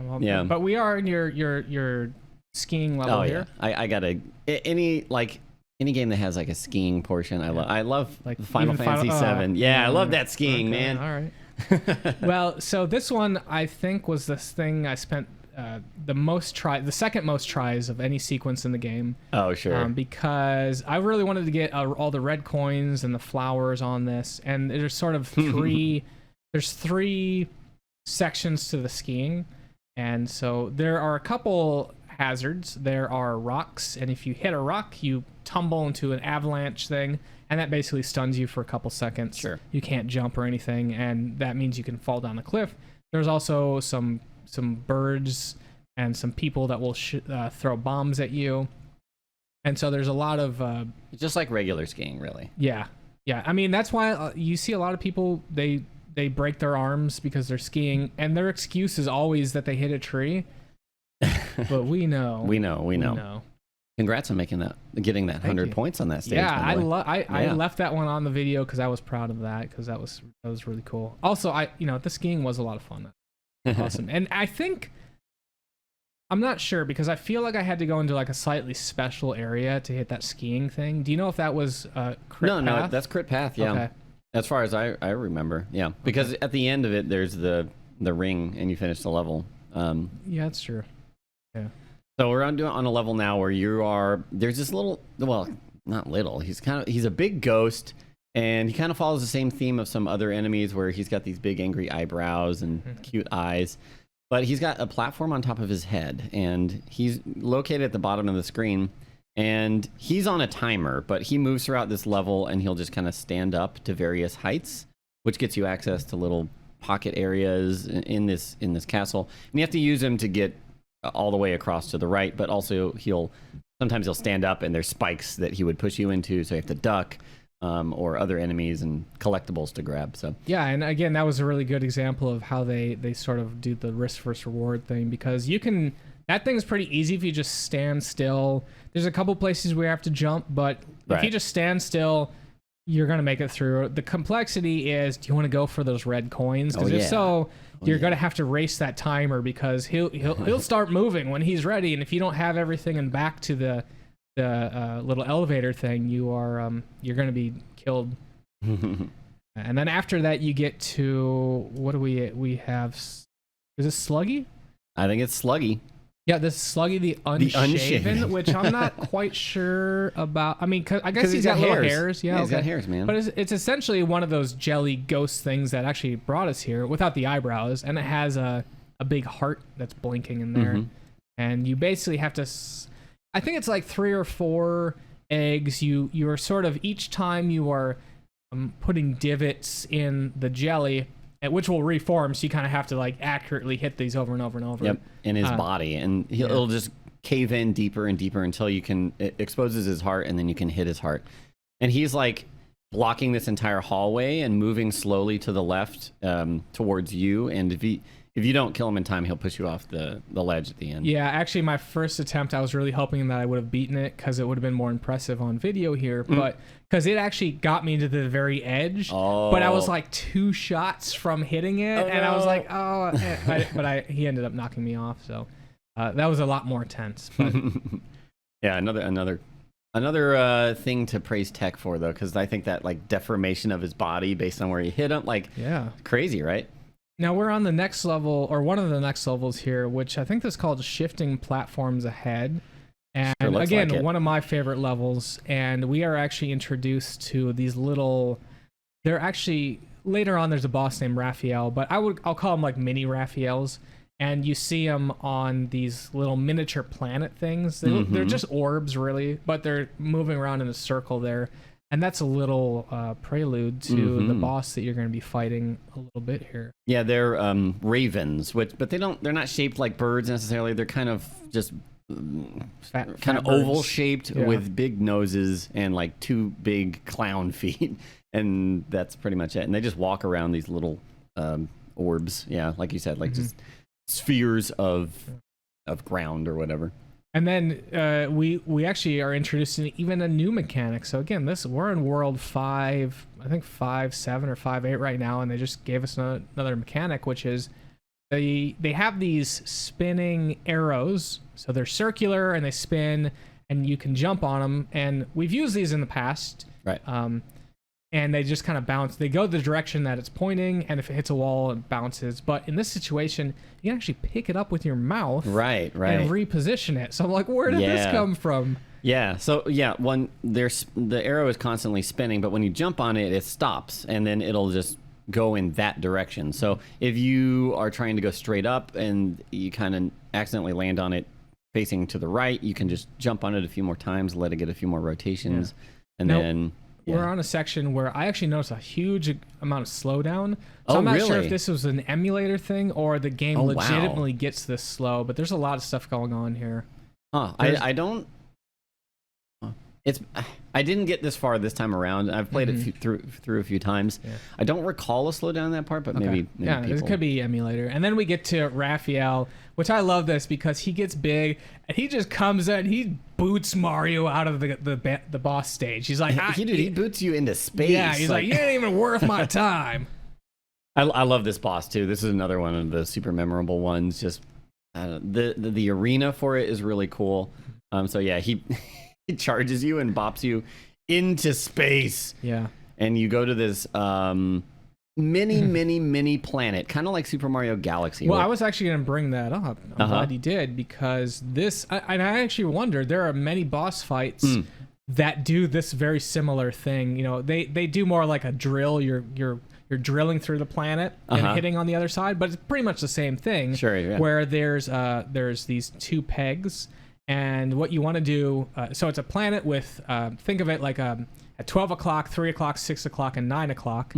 But we are in your skiing level here. I gotta any game that has like a skiing portion. I love like Final Fantasy 7. I love that skiing, man. All right. Well, so this one I think was this thing I spent the second most tries of any sequence in the game. Oh, sure. Because I really wanted to get all the red coins and the flowers on this, and there's sort of three sections to the skiing, and so there are a couple hazards. There are rocks, and if you hit a rock, you tumble into an avalanche thing, and that basically stuns you for a couple seconds. Sure. You can't jump or anything, and that means you can fall down a cliff. There's also some birds and some people that will throw bombs at you, and so there's a lot of just like regular skiing, really. Yeah. I mean, that's why you see a lot of people they break their arms because they're skiing, and their excuse is always that they hit a tree. But we know. We know. Congrats on getting that 100 points on that stage. Yeah, I left that one on the video because I was proud of that, because that was really cool. Also, the skiing was a lot of fun. Awesome. And I think, I'm not sure, because I feel like I had to go into like a slightly special area to hit that skiing thing. Do you know if that was crit path? No, that's crit path. Yeah. Okay. As far as I remember, yeah. Because at the end of it, there's the ring, and you finish the level. Yeah, that's true. Yeah. So we're on a level now where there's this little, well, not little. He's a big ghost, and he kind of follows the same theme of some other enemies where he's got these big angry eyebrows and cute eyes. But he's got a platform on top of his head, and he's located at the bottom of the screen. And he's on a timer, but he moves throughout this level, and he'll just kind of stand up to various heights, which gets you access to little pocket areas in this castle. And you have to use him to get all the way across to the right, but also sometimes he'll stand up, and there's spikes that he would push you into, so you have to duck. Or other enemies and collectibles to grab. So yeah, and again, that was a really good example of how they sort of do the risk versus reward thing, because that thing's pretty easy if you just stand still. There's a couple places where you have to jump, but if you just stand still, you're gonna make it through. The complexity is, do you want to go for those red coins? Because if so, you're gonna have to race that timer, because he'll start moving when he's ready, and if you don't have everything and back to the little elevator thing, you're going to be killed. And then after that, you get to, what do we have? Is this Sluggy? I think it's Sluggy. Yeah, this is Sluggy the Unshaven, which I'm not quite sure about. I mean, I guess he's got little hairs. Yeah, he's got hairs, man. But it's essentially one of those jelly ghost things that actually brought us here without the eyebrows, and it has a big heart that's blinking in there. And you basically have to... I think it's like 3 or 4 eggs. You are sort of, each time you are putting divots in the jelly, which will reform. So you kind of have to like accurately hit these over and over and over. Yep, in his body, and it'll just cave in deeper and deeper until it exposes his heart, and then you can hit his heart. And he's like blocking this entire hallway and moving slowly to the left towards you. And if you don't kill him in time, he'll push you off the ledge at the end. Yeah, actually, my first attempt, I was really hoping that I would have beaten it because it would have been more impressive on video here. But because it actually got me to the very edge, but I was like 2 shots from hitting it, and I was like, oh, but he ended up knocking me off. So that was a lot more intense. But yeah, another thing to praise Tech for, though, because I think that like deformation of his body based on where you hit him, like, crazy, right? Now we're on the next level, or one of the next levels here, which I think is called Shifting Platforms Ahead. And Sure again, like one of my favorite levels. And we are actually introduced to these little, they're actually, later on there's a boss named Raphael, but I'll call them like mini Raphaels. And you see them on these little miniature planet things. They're just orbs, really, but they're moving around in a circle there. And that's a little prelude to the boss that you're going to be fighting a little bit here. Yeah, they're ravens, but they're not shaped like birds necessarily. They're kind of just kind of oval shaped with big noses and like 2 big clown feet, and that's pretty much it. And they just walk around these little orbs. Yeah, like you said, like just spheres of ground or whatever. And then we actually are introduced to even a new mechanic. So again, we're in world 5, I think 5.7 or 5.8 right now, and they just gave us another mechanic, which is they have these spinning arrows. So they're circular and they spin, and you can jump on them. And we've used these in the past, right? And they just kind of bounce. They go the direction that it's pointing, and if it hits a wall, it bounces. But in this situation, you can actually pick it up with your mouth, right, and reposition it. So I'm like, where did this come from? Yeah. So the arrow is constantly spinning, but when you jump on it, it stops, and then it'll just go in that direction. So if you are trying to go straight up and you kind of accidentally land on it facing to the right, you can just jump on it a few more times, let it get a few more rotations, and then. We're on a section where I actually noticed a huge amount of slowdown. So I'm not sure if this was an emulator thing or the game legitimately gets this slow, but there's a lot of stuff going on here. I don't... I didn't get this far this time around. I've played it through a few times. Yeah. I don't recall a slowdown in that part, but maybe yeah, people... it could be emulator. And then we get to Raphael, which I love this because he gets big and he just comes in and he boots Mario out of the boss stage. He's like, he boots you into space. Yeah, he's like, you ain't even worth my time. I love this boss too. This is another one of the super memorable ones. Just the arena for it is really cool. So yeah, he charges you and bops you into space. Yeah. And you go to this mini planet, kind of like Super Mario Galaxy. Well, I was actually going to bring that up. I'm glad you did, because I actually wondered, there are many boss fights that do this very similar thing. You know, they do more like a drill. You're drilling through the planet and hitting on the other side, but it's pretty much the same thing. Sure, yeah. Where there's these 2 pegs. And what you want to do, so it's a planet with, think of it like at 12 o'clock, 3 o'clock, 6 o'clock, and 9 o'clock.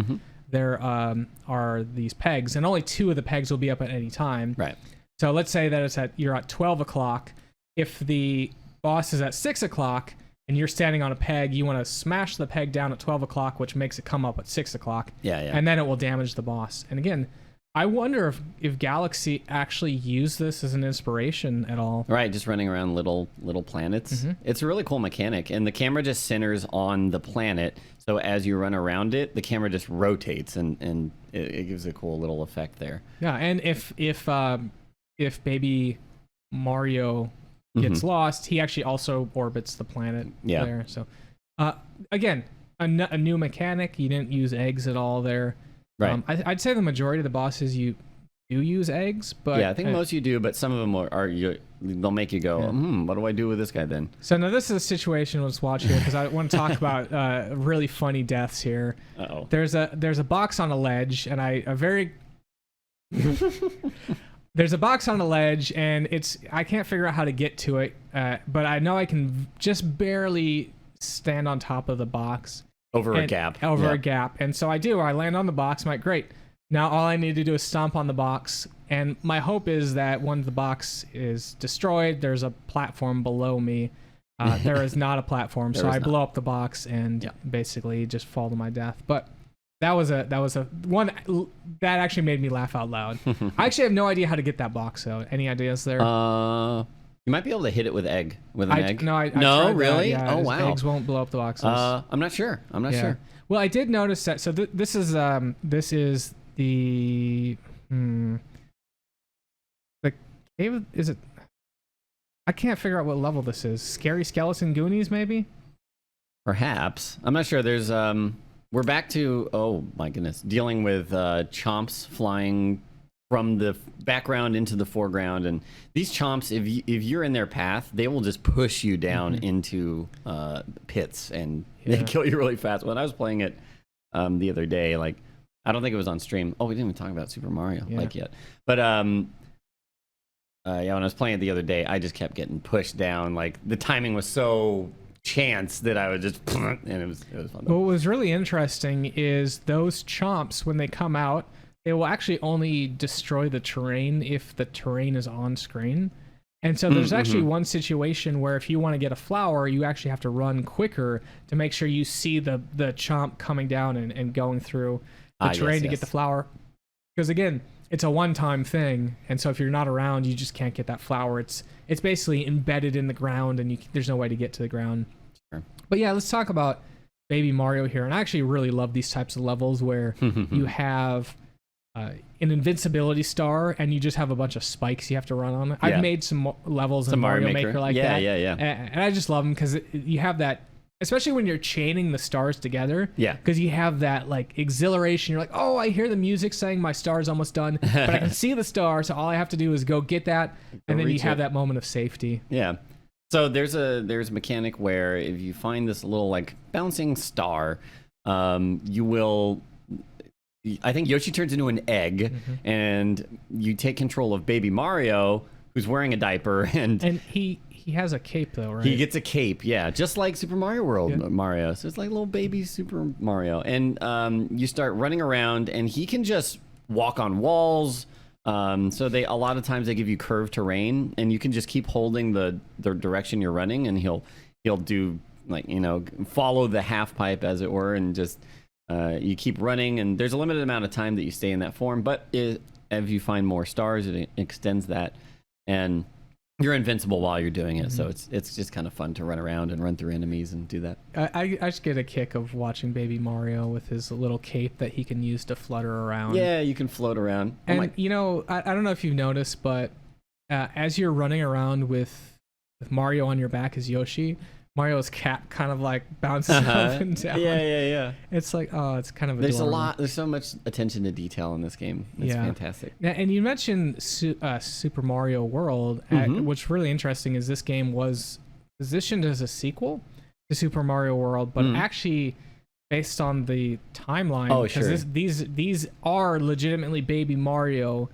There are these pegs, and only 2 of the pegs will be up at any time. Right. So let's say that you're at 12 o'clock. If the boss is at 6 o'clock and you're standing on a peg, you want to smash the peg down at 12 o'clock, which makes it come up at 6 o'clock. Yeah. And then it will damage the boss. And again, I wonder if Galaxy actually used this as an inspiration at all. Right, just running around little planets. It's a really cool mechanic, and the camera just centers on the planet. So as you run around it, the camera just rotates, and it gives a cool little effect there. Yeah, and if baby Mario gets lost, he actually also orbits the planet there. So again, a new mechanic. You didn't use eggs at all there. Right. I'd say the majority of the bosses you do use eggs, but yeah, I think most you do, but some of them they'll make you go, what do I do with this guy then? So now this is a situation. Let's watch here because I want to talk about really funny deaths here. Uh-oh. There's a box on a ledge, and there's a box on a ledge, and I can't figure out how to get to it, but I know I can just barely stand on top of the box. Over a gap. Over a gap. And so I do. I land on the box. I'm like, great. Now all I need to do is stomp on the box. And my hope is that when the box is destroyed, there's a platform below me. There is not a platform, so I blow up the box and basically just fall to my death. But that was a one that actually made me laugh out loud. I actually have no idea how to get that box. So any ideas there? You might be able to hit it with an egg. No, I no, tried really? That, yeah, oh wow! Eggs won't blow up the boxes. I'm not sure. I'm not sure. Well, I did notice that. So this is the cave. Is it? I can't figure out what level this is. Scary Skeleton Goonies, maybe? Perhaps. I'm not sure. There's we're back to, oh my goodness, dealing with chomps flying from the background into the foreground, and these chomps, if you're in their path, they will just push you down into pits, and they kill you really fast. When I was playing it the other day, like, I don't think it was on stream. Oh, we didn't even talk about Super Mario like yet. But when I was playing it the other day, I just kept getting pushed down. Like, the timing was so chance that I would just, and it was fun. What was really interesting is those chomps, when they come out, they will actually only destroy the terrain if the terrain is on screen. And so there's actually one situation where if you want to get a flower, you actually have to run quicker to make sure you see the chomp coming down and going through the terrain to get the flower. Because again, it's a one-time thing, and so if you're not around, you just can't get that flower. It's basically embedded in the ground, and there's no way to get to the ground. Sure. But yeah, let's talk about Baby Mario here. And I actually really love these types of levels where you have an invincibility star, and you just have a bunch of spikes you have to run on. I've made some levels in Mario Maker like that. Yeah. And I just love them because you have that, especially when you're chaining the stars together. Yeah. Because you have that like exhilaration. You're like, oh, I hear the music saying my star's almost done, but I can see the star, so all I have to do is go get that, and then you have that moment of safety. Yeah. So there's a mechanic where if you find this little like bouncing star, you will. I think Yoshi turns into an egg, and you take control of Baby Mario, who's wearing a diaper, and he has a cape though, right? He gets a cape, yeah, just like Super Mario World Mario. So it's like little baby Super Mario, and you start running around, and he can just walk on walls. So a lot of times they give you curved terrain, and you can just keep holding the direction you're running, and he'll do like, follow the half pipe as it were, and just you keep running, and there's a limited amount of time that you stay in that form, but if you find more stars, it extends that, and you're invincible while you're doing it. So it's just kind of fun to run around and run through enemies and do that. I just get a kick of watching Baby Mario with his little cape that he can use to flutter around. Yeah, you can float around. And I don't know if you've noticed, but as you're running around with Mario on your back as Yoshi, Mario's cap kind of like bounces up and down. Yeah. It's like, oh, it's kind of adorable. There's so much attention to detail in this game. It's fantastic. And you mentioned Super Mario World, what's really interesting is this game was positioned as a sequel to Super Mario World, but actually based on the timeline. Oh, sure. These are legitimately Baby Mario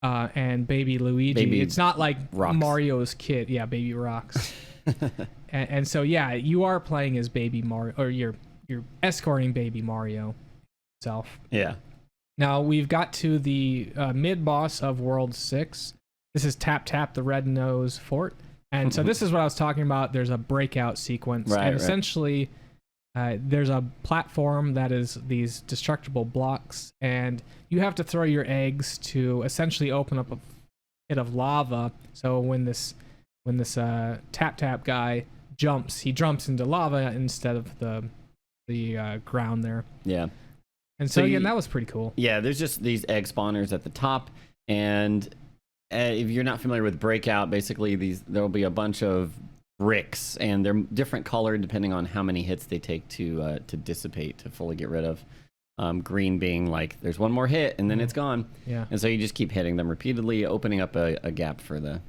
and Baby Luigi. It's not like Rocks. Mario's kid. Yeah, Baby Rocks. And so, yeah, you are playing as Baby Mario, or you're escorting Baby Mario himself. Yeah. Now, we've got to the mid-boss of World 6. This is Tap Tap, the Red Nose Fort. And so this is what I was talking about. There's a breakout sequence. Right, and essentially, there's a platform that is these destructible blocks. And you have to throw your eggs to essentially open up a pit of lava. So when this Tap Tap guy jumps, he jumps into lava instead of the ground there. Yeah. And so again, that was pretty cool. Yeah, there's just these egg spawners at the top, and if you're not familiar with Breakout, basically there'll be a bunch of bricks, and they're different colored depending on how many hits they take to dissipate, to fully get rid of. Green being like there's one more hit and then it's gone. Yeah. And so you just keep hitting them repeatedly, opening up a gap for the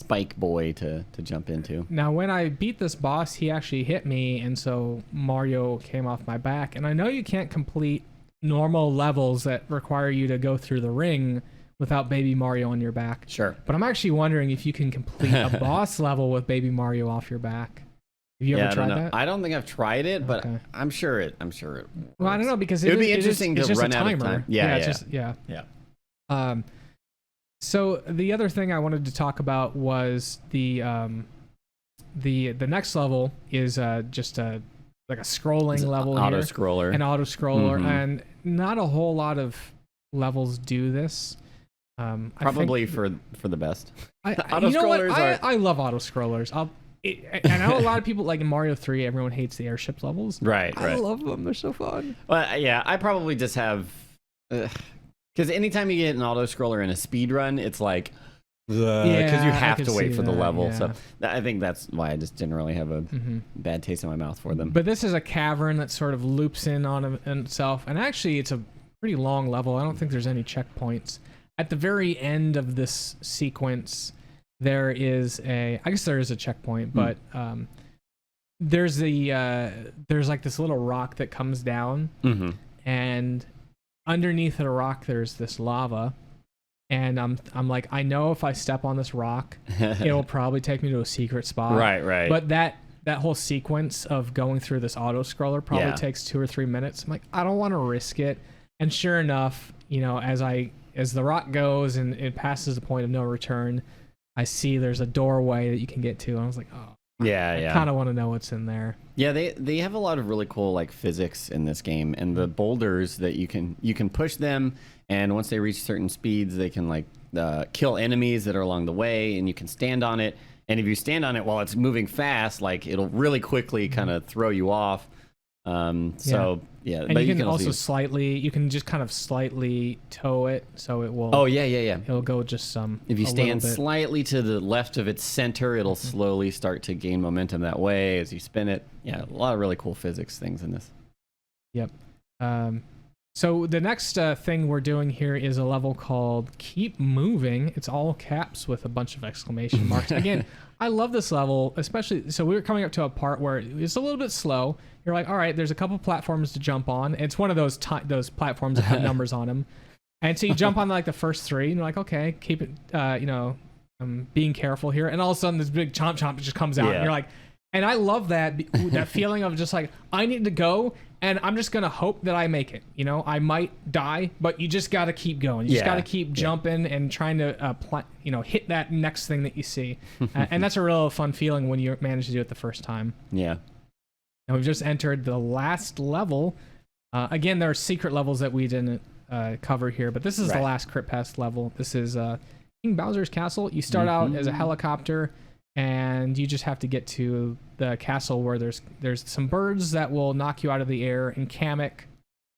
Spike Boy to jump into. Now, when I beat this boss, he actually hit me, and so Mario came off my back. And I know you can't complete normal levels that require you to go through the ring without Baby Mario on your back. Sure. But I'm actually wondering if you can complete a boss level with Baby Mario off your back. Have you ever tried I that? I don't think I've tried it, but Okay. I'm sure it. Well, I don't know because It would be interesting to run out of time. Yeah, it's just, So the other thing I wanted to talk about was the next level is just like a scrolling level auto here, scroller, an auto scroller, and not a whole lot of levels do this. Probably for the best. You know what? I love auto scrollers. And I know a lot of people like in Mario 3. Everyone hates the airship levels. Right. I love them. They're so fun. Well, yeah, I probably just have because anytime you get an auto scroller in a speed run, it's like because you have to wait for the level. Yeah. So I think that's why I just generally have a bad taste in my mouth for them. But this is a cavern that sort of loops in on itself, and actually it's a pretty long level. I don't think there's any checkpoints. At the very end of this sequence, there is I guess there is a checkpoint, but there's like this little rock that comes down, and underneath the rock there's this lava, and I'm like, I know if I step on this rock, it'll probably take me to a secret spot. Right. But that whole sequence of going through this auto scroller probably takes 2 or 3 minutes. I'm like, I don't want to risk it. And sure enough, as the rock goes and it passes the point of no return, I see there's a doorway that you can get to, and I was like, oh, I kind of want to know what's in there. Yeah, they have a lot of really cool like physics in this game, and the boulders that you can push them, and once they reach certain speeds, they can like kill enemies that are along the way, and you can stand on it. And if you stand on it while it's moving fast, like it'll really quickly kind of throw you off. And but you can also you can just kind of slightly tow it, so it will. Oh yeah. It'll go just some. If you stand slightly to the left of its center, it'll slowly start to gain momentum that way as you spin it. Yeah, a lot of really cool physics things in this. Yep. So the next thing we're doing here is a level called Keep Moving. It's all caps with a bunch of exclamation marks. Again, I love this level, especially. So we were coming up to a part where it's a little bit slow. You're like, all right, there's a couple platforms to jump on. It's one of those platforms that have numbers on them. And so you jump on like the first 3, and you're like, okay, keep it, I'm being careful here. And all of a sudden this big chomp just comes out, and you're like, and I love that feeling of just like, I need to go, and I'm just going to hope that I make it. I might die, but you just got to keep going. You just got to keep jumping and trying to, hit that next thing that you see. And that's a real fun feeling when you manage to do it the first time. Yeah. And we've just entered the last level. Again, there are secret levels that we didn't cover here, but this is the last Crypt Pass level. This is King Bowser's Castle. You start out as a helicopter, and you just have to get to the castle where there's some birds that will knock you out of the air, and Kamek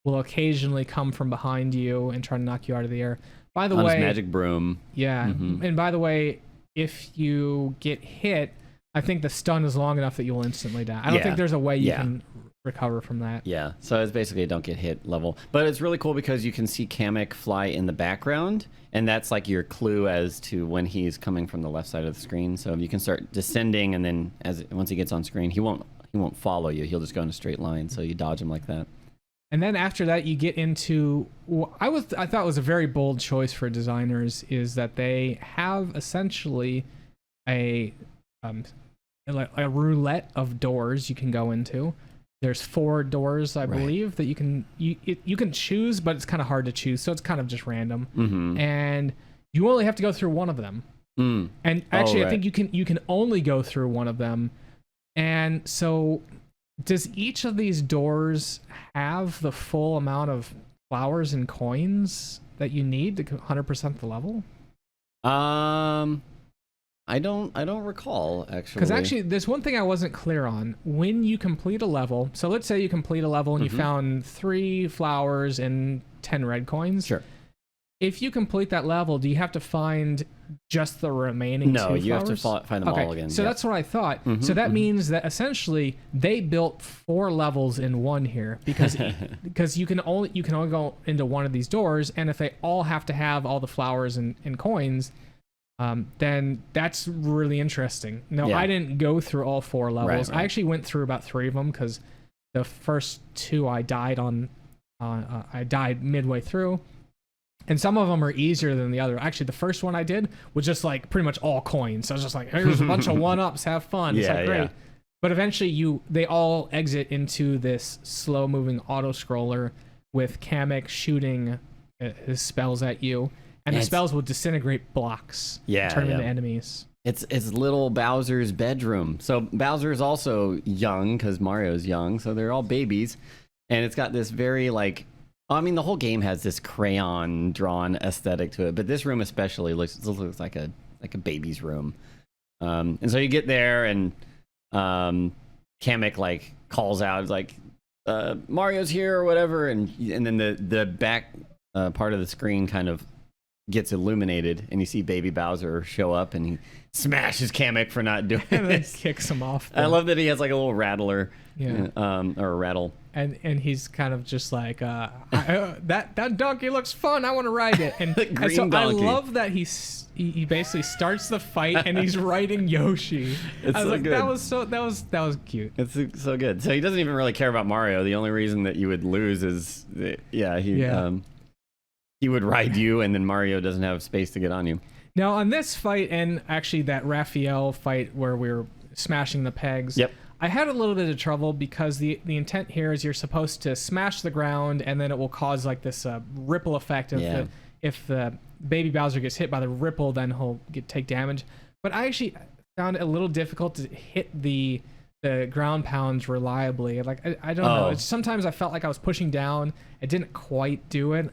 will occasionally come from behind you and try to knock you out of the air. By the way, his magic broom. Yeah, and by the way, if you get hit, I think the stun is long enough that you'll instantly die. I don't think there's a way you can recover from that. Yeah, so it's basically a don't get hit level. But it's really cool because you can see Kamek fly in the background, and that's like your clue as to when he's coming from the left side of the screen. So you can start descending, and then once he gets on screen, he won't follow you. He'll just go in a straight line, so you dodge him like that. And then after that, you get into I thought was a very bold choice for designers, is that they have essentially a roulette of doors you can go into. There's 4 doors, I believe, that you can choose, but it's kind of hard to choose, so it's kind of just random. And you only have to go through one of them. And actually, I think you can only go through one of them. And so, does each of these doors have the full amount of flowers and coins that you need to 100% the level? I don't recall, actually. Because actually, there's one thing I wasn't clear on. When you complete a level, so let's say you complete a level and you found 3 flowers and 10 red coins. Sure. If you complete that level, do you have to find just the remaining 2 flowers? No, you have to find them all again. So that's what I thought. So that means that essentially they built 4 levels in one here, because you can only go into one of these doors, and if they all have to have all the flowers and coins, then that's really interesting. No, I didn't go through all 4 levels. I actually went through about 3 of them, because the first 2 I died on. I died midway through, and some of them are easier than the other. Actually, the first one I did was just like pretty much all coins. So I was just like, here's a bunch of 1-ups, have fun. It's like great. But eventually they all exit into this slow moving auto scroller with Kamek shooting his spells at you, and the spells will disintegrate blocks, turn into enemies. It's little Bowser's bedroom. So Bowser is also young because Mario's young, so they're all babies, and it's got this very like, I mean, the whole game has this crayon drawn aesthetic to it, but this room especially looks like a baby's room. And so you get there, and Kamek like calls out, it's like, Mario's here or whatever, and then the back part of the screen kind of gets illuminated, and you see baby Bowser show up, and he smashes Kamek for not doing and then this. Kicks him off. I love that he has like a little rattler, or a rattle, and he's kind of just like, that donkey looks fun, I want to ride it. And, and so donkey. I love that he basically starts the fight and he's riding Yoshi. It's I was so like, good. that was cute. It's so good. So he doesn't even really care about Mario. The only reason that you would lose is he would ride you, and then Mario doesn't have space to get on you. Now on this fight, and actually that Raphael fight where we were smashing the pegs, I had a little bit of trouble because the intent here is you're supposed to smash the ground, and then it will cause like this ripple effect. If the baby Bowser gets hit by the ripple, then he'll take damage. But I actually found it a little difficult to hit the ground pounds reliably. Like I don't know. Sometimes I felt like I was pushing down. It didn't quite do it.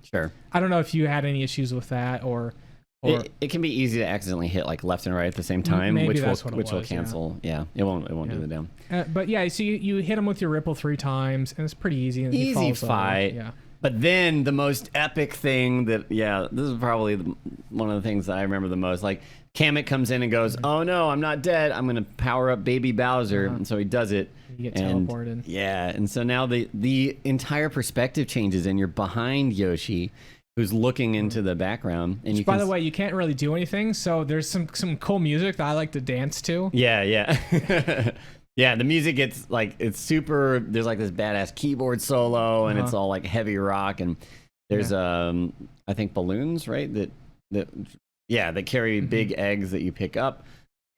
Sure. I don't know if you had any issues with that or it can be easy to accidentally hit like left and right at the same time, maybe which will cancel. Yeah, it won't do the down. But yeah, so you hit him with your ripple 3 times, and it's pretty easy. And Easy he falls fight. over. Yeah. But then the most epic thing that, this is probably one of the things that I remember the most. Like, Kamek comes in and goes, "Oh no, I'm not dead. I'm going to power up baby Bowser." And so he does it. You get teleported. Yeah, and so now the entire perspective changes, and you're behind Yoshi, who's looking into the background. And by the way, you can't really do anything, so there's some cool music that I like to dance to. Yeah. Yeah, the music gets like, it's super, there's like this badass keyboard solo, and it's all like heavy rock, and there's I think balloons, right? That carry big eggs that you pick up.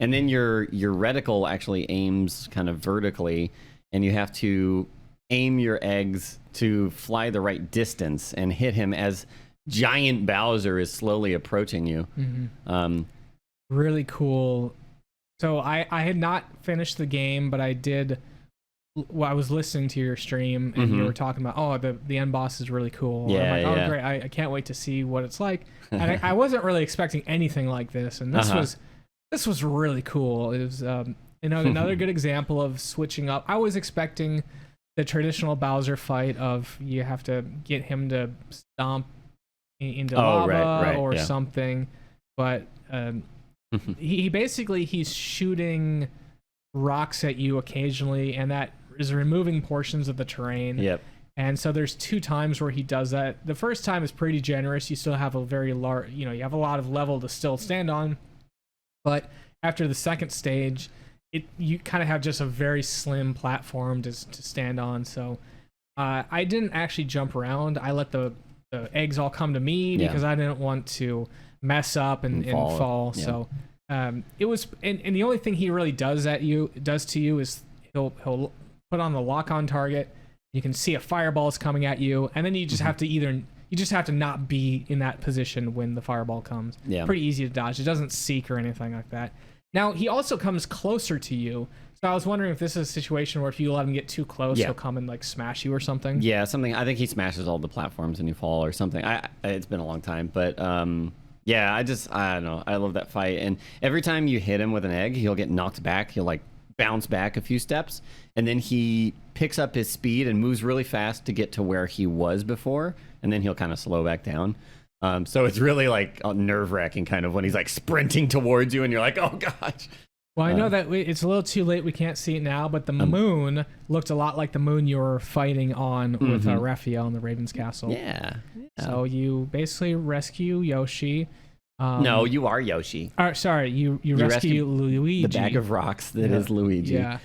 And then your reticle actually aims kind of vertically, and you have to aim your eggs to fly the right distance and hit him as giant Bowser is slowly approaching you. Really cool. So I had not finished the game, but I did. Well, I was listening to your stream, and you were talking about, the end boss is really cool. Yeah, I'm like, great! I can't wait to see what it's like. And I wasn't really expecting anything like this, and this was really cool. It was another good example of switching up. I was expecting the traditional Bowser fight of you have to get him to stomp into lava or something, but he's shooting rocks at you occasionally, and that is removing portions of the terrain. Yep. And so there's 2 times where he does that. The first time is pretty generous. You still have a very large, you have a lot of level to still stand on. But after the second stage, you kind of have just a very slim platform to stand on. So I didn't actually jump around. I let the eggs all come to me because I didn't want to mess up and fall. Yeah. So it was, and the only thing he really does to you is he'll put on the lock-on target. You can see a fireball is coming at you, and then you just have to not be in that position when the fireball comes. Yeah. Pretty easy to dodge. It doesn't seek or anything like that. Now, he also comes closer to you. So I was wondering if this is a situation where if you let him get too close, he'll come and like smash you or something. Yeah, something. I think he smashes all the platforms and you fall or something. It's been a long time, but I don't know. I love that fight. And every time you hit him with an egg, he'll get knocked back. He'll like bounce back a few steps, and then he picks up his speed and moves really fast to get to where he was before, and then he'll kind of slow back down. So it's really like nerve-wracking kind of when he's like sprinting towards you and you're like, oh gosh. Well, I know that it's a little too late. We can't see it now, but the moon looked a lot like the moon you were fighting on with Raphael in the Raven's Castle. Yeah. So you basically rescue Yoshi. No, you are Yoshi. Sorry, you rescue Luigi. The bag of rocks that is Luigi. Yeah.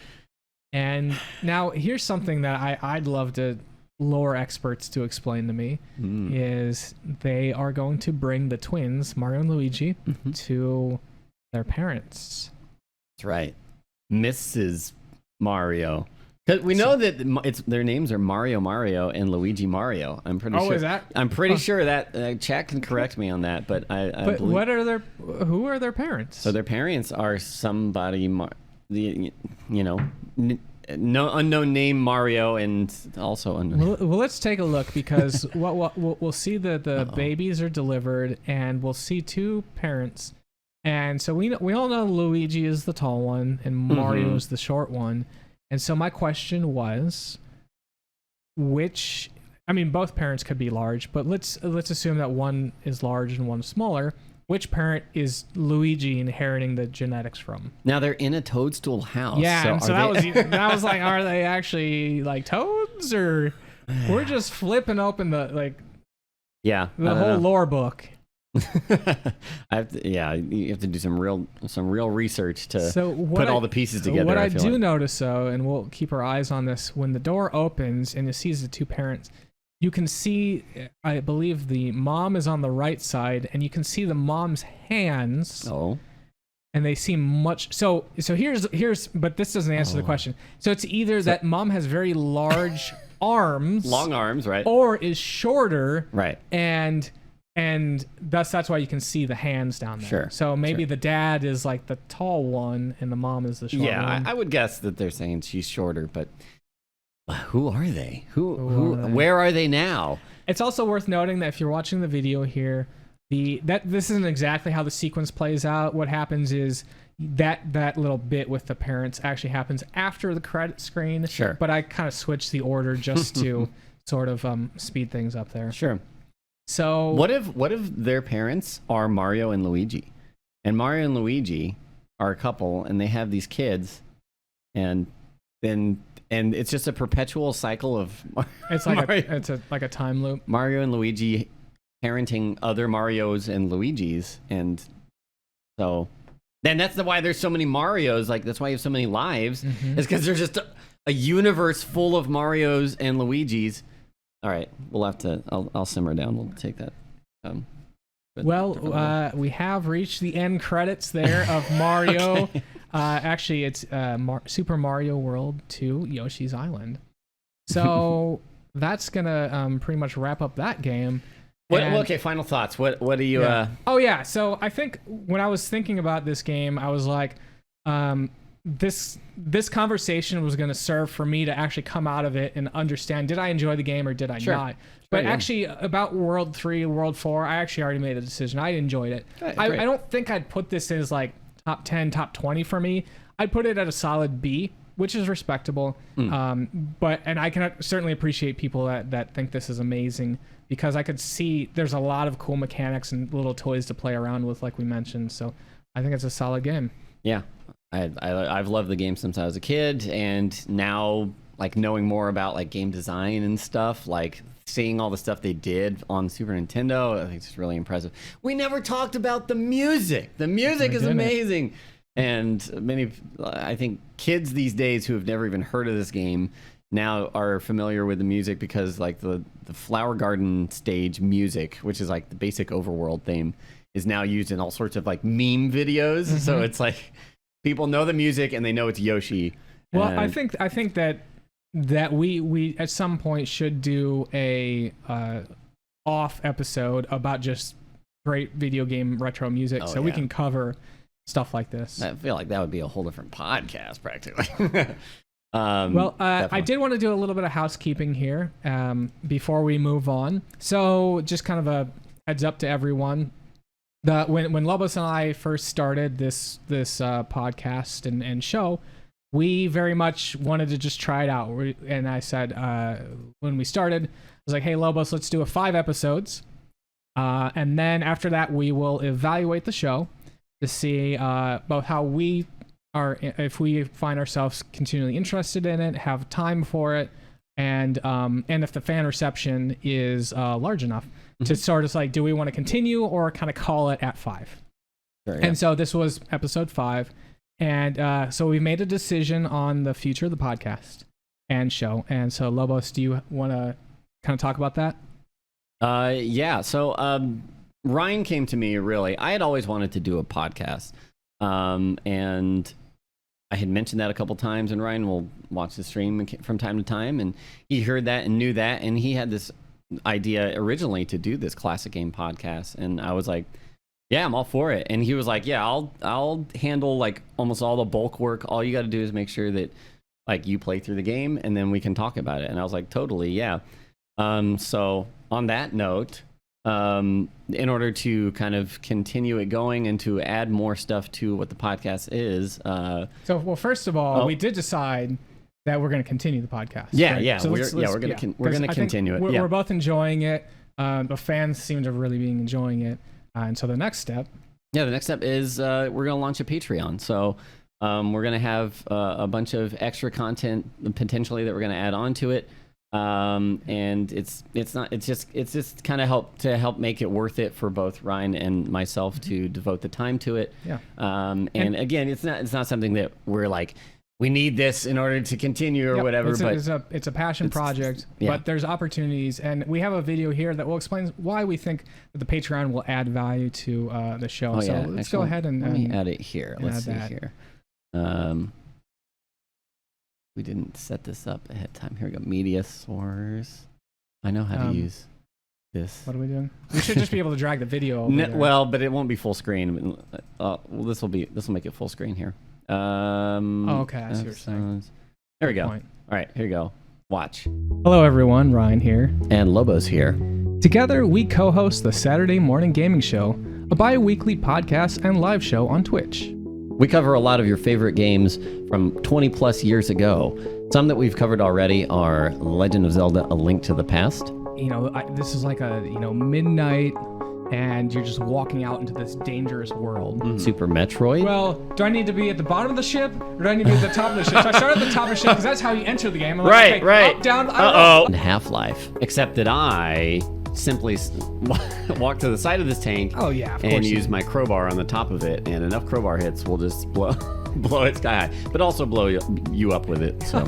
And now here's something that I'd love to lore experts to explain to me is they are going to bring the twins, Mario and Luigi, to their parents. That's right. Mrs. Mario. Because we know that their names are Mario and Luigi Mario. I'm pretty sure. Is that? I'm pretty sure that Chat can correct me on that, but I believe. Who are their parents? So their parents are somebody, no unknown name Mario, and also unknown. Well, let's take a look, because we'll see that the babies are delivered, and we'll see two parents, and so we all know Luigi is the tall one and Mario is the short one, and so my question was, both parents could be large, but let's assume that one is large and one is smaller. Which parent is Luigi inheriting the genetics from? Now they're in a toadstool house. Yeah, so that was like, are they actually like toads, or we're just flipping open the whole lore book? You have to do some real research to put all the pieces together. What I do notice, though, and we'll keep our eyes on this, when the door opens and it sees the two parents, you can see, I believe the mom is on the right side, and you can see the mom's hands. Oh. And they seem much so here's but this doesn't answer the question. So it's either that mom has very large arms, long arms, right? Or is shorter. Right. And that's why you can see the hands down there. Sure. So maybe the dad is like the tall one and the mom is the short one. Yeah, I would guess that they're saying she's shorter, but who are they? Where are they now? It's also worth noting that if you're watching the video here, this isn't exactly how the sequence plays out. What happens is that little bit with the parents actually happens after the credit screen. Sure. But I kind of switched the order just to sort of speed things up there. Sure. So what if their parents are Mario and Luigi, and Mario and Luigi are a couple, and they have these kids, and it's just a perpetual cycle of it's like a time loop. Mario and Luigi parenting other Marios and Luigis, and so then that's why there's so many Marios. Like that's why you have so many lives. Is because there's just a universe full of Marios and Luigis. All right, we'll have to. I'll simmer down. We'll take that. We have reached the end credits there of Mario. Okay. Actually, it's Super Mario World 2 Yoshi's Island. So that's gonna pretty much wrap up that game. Okay, final thoughts. What do you? Yeah. So I think when I was thinking about this game, I was like, this conversation was going to serve for me to actually come out of it and understand, did I enjoy the game or did I not? But actually, about World 3, World 4, I actually already made a decision. I enjoyed it. I don't think I'd put this as like top 10, top 20 for me. I'd put it at a solid B, which is respectable. And I can certainly appreciate people that think this is amazing, because I could see there's a lot of cool mechanics and little toys to play around with, like we mentioned. So I think it's a solid game. Yeah. I've loved the game since I was a kid, and now like knowing more about like game design and stuff, like seeing all the stuff they did on Super Nintendo, I think it's really impressive. We never talked about the music. The music is amazing. And I think kids these days who have never even heard of this game now are familiar with the music, because like the Flower Garden stage music, which is like the basic overworld theme, is now used in all sorts of like meme videos. So it's like people know the music and they know it's Yoshi. Well, I think that we at some point should do a off episode about just great video game retro music, we can cover stuff like this. I feel like that would be a whole different podcast practically. I did want to do a little bit of housekeeping here before we move on. So just kind of a heads up to everyone. When Lobos and I first started this podcast and show, we very much wanted to just try it out. And I said, when we started, I was like, hey, Lobos, let's do 5 episodes. And then after that, we will evaluate the show to see both how we are, if we find ourselves continually interested in it, have time for it, and if the fan reception is large enough to sort of like, do we want to continue or kind of call it at 5? Sure, yeah. And so this was episode 5. And so we made a decision on the future of the podcast and show. And so, Lobos, do you want to kind of talk about that? Yeah. So Ryan came to me, really. I had always wanted to do a podcast. And I had mentioned that a couple times, and Ryan will watch the stream from time to time, and he heard that and knew that, and he had this idea originally to do this classic game podcast, and I was like, yeah, I'm all for it. And he was like, yeah, I'll handle like almost all the bulk work. All you got to do is make sure that like you play through the game, and then we can talk about it. And I was like, totally, yeah. So on that note, in order to kind of continue it going and to add more stuff to what the podcast is. Well, first of all, we did decide that we're going to continue the podcast. Yeah, right? yeah, So we're going to continue it. We're both enjoying it. The fans seem to really be enjoying it. And so the next step. Yeah, the next step is we're going to launch a Patreon. So we're going to have a bunch of extra content potentially that we're going to add on to it. And it's just kind of help make it worth it for both Ryan and myself to devote the time to it. Yeah. And again, it's not something that we're like, we need this in order to continue or whatever. It's a passion project, but there's opportunities, and we have a video here that will explain why we think that the Patreon will add value to the show. Oh, so yeah. let's go ahead and let me add it here. Let's see that. here. We didn't set this up ahead of time. Here we go. Media source. I know how to use this. What are we doing? We should just be able to drag the video over there. Well, but it won't be full screen. Well, this will make it full screen here. Okay, I see what you're saying. There we go. Point. All right, here you go. Watch. Hello, everyone. Ryan here. And Lobos here. Together, we co-host the Saturday Morning Gaming Show, a bi-weekly podcast and live show on Twitch. We cover a lot of your favorite games from 20 plus years ago. Some that we've covered already are Legend of Zelda: A Link to the Past. This is like a midnight, and you're just walking out into this dangerous world. Super Metroid. Well, do I need to be at the bottom of the ship, or do I need to be at the top of the ship? So I start at the top of the ship because that's how you enter the game. I'm like, right. Up, down. And Half-Life, except that I simply walk to the side of this tank. Oh yeah, of and course use my crowbar on the top of it, and enough crowbar hits will just blow it sky high, but also blow you up with it. So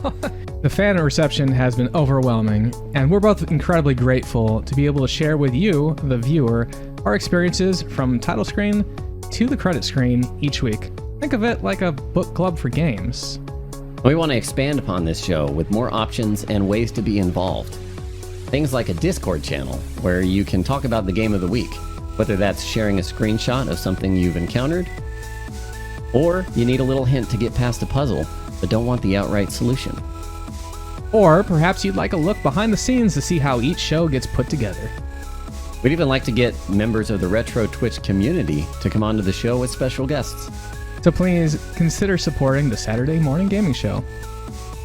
the fan reception has been overwhelming, and we're both incredibly grateful to be able to share with you, the viewer, our experiences from title screen to the credit screen each week. Think of it like a book club for games. We want to expand upon this show with more options and ways to be involved. Things like a Discord channel where you can talk about the game of the week, whether that's sharing a screenshot of something you've encountered, or you need a little hint to get past a puzzle but don't want the outright solution. Or perhaps you'd like a look behind the scenes to see how each show gets put together. We'd even like to get members of the Retro Twitch community to come onto the show with special guests. So please consider supporting the Saturday Morning Gaming Show.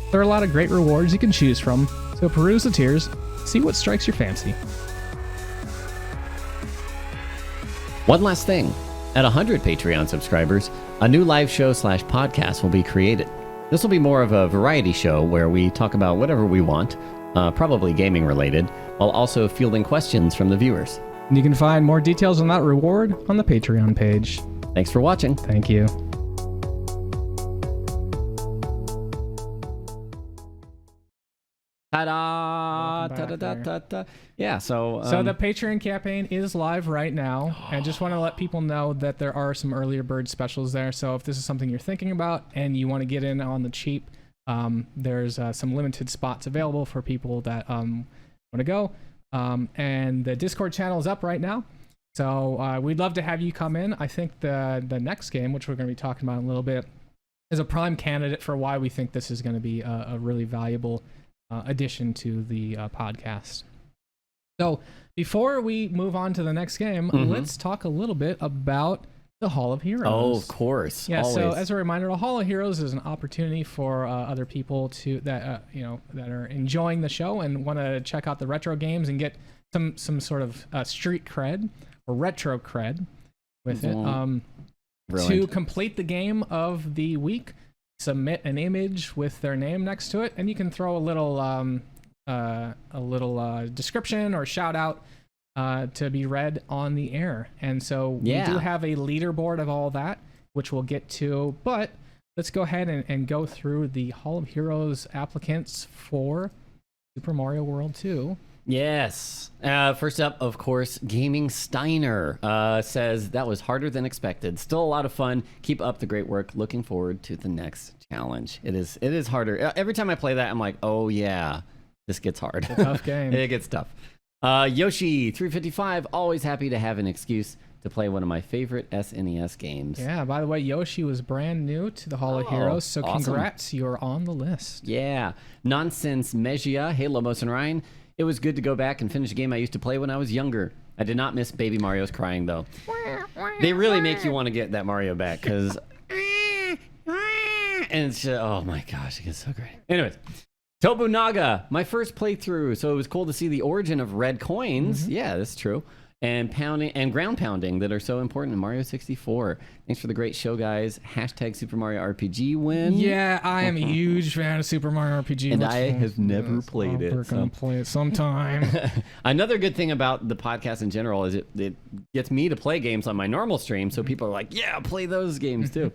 There are a lot of great rewards you can choose from, so peruse the tiers, see what strikes your fancy. One last thing. At 100 Patreon subscribers, a new live show / podcast will be created. This will be more of a variety show where we talk about whatever we want, probably gaming related, while also fielding questions from the viewers. And you can find more details on that reward on the Patreon page. Thanks for watching. Thank you. Ta-da! Ta-da-da-da-da. Yeah, so the Patreon campaign is live right now. And I just want to let people know that there are some earlier bird specials there. So if this is something you're thinking about and you want to get in on the cheap, there's some limited spots available for people that want to go. And the Discord channel is up right now. So we'd love to have you come in. I think the next game, which we're going to be talking about in a little bit, is a prime candidate for why we think this is going to be a really valuable addition to the podcast. So before we move on to the next game, let's talk a little bit about the Hall of Heroes. Oh, of course. Yeah. Always. So as a reminder, the Hall of Heroes is an opportunity for other people that are enjoying the show and want to check out the retro games and get some sort of street cred or retro cred with it. To complete the game of the week, submit an image with their name next to it, and you can throw a little description or shout out to be read on the air. And so we do have a leaderboard of all that, which we'll get to, but let's go ahead and go through the Hall of Heroes applicants for Super Mario World 2. Yes. First up, of course, Gaming Steiner says that was harder than expected. Still a lot of fun. Keep up the great work. Looking forward to the next challenge. It is harder. Every time I play that, I'm like, oh yeah, this gets hard. It's a tough game. It gets tough. Yoshi 355, always happy to have an excuse to play one of my favorite SNES games. Yeah, by the way, Yoshi was brand new to the Hall of Heroes, so awesome. Congrats, you're on the list. Yeah. Nonsense Mejia, hey Lobos and Ryan. It was good to go back and finish a game I used to play when I was younger. I did not miss Baby Mario's crying, though. They really make you want to get that Mario back, because... and it's just, oh my gosh, it gets so great. Anyways, Tobunaga, my first playthrough, so it was cool to see the origin of red coins. Mm-hmm. Yeah, that's true. And pounding and ground pounding that are so important in Mario 64. Thanks for the great show, guys. Hashtag Super Mario RPG win. Yeah, I am a huge fan of Super Mario RPG. And I have never played it. We're going to play it sometime. Another good thing about the podcast in general is it gets me to play games on my normal stream. So people are like, yeah, play those games too.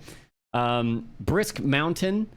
Brisk Mountain.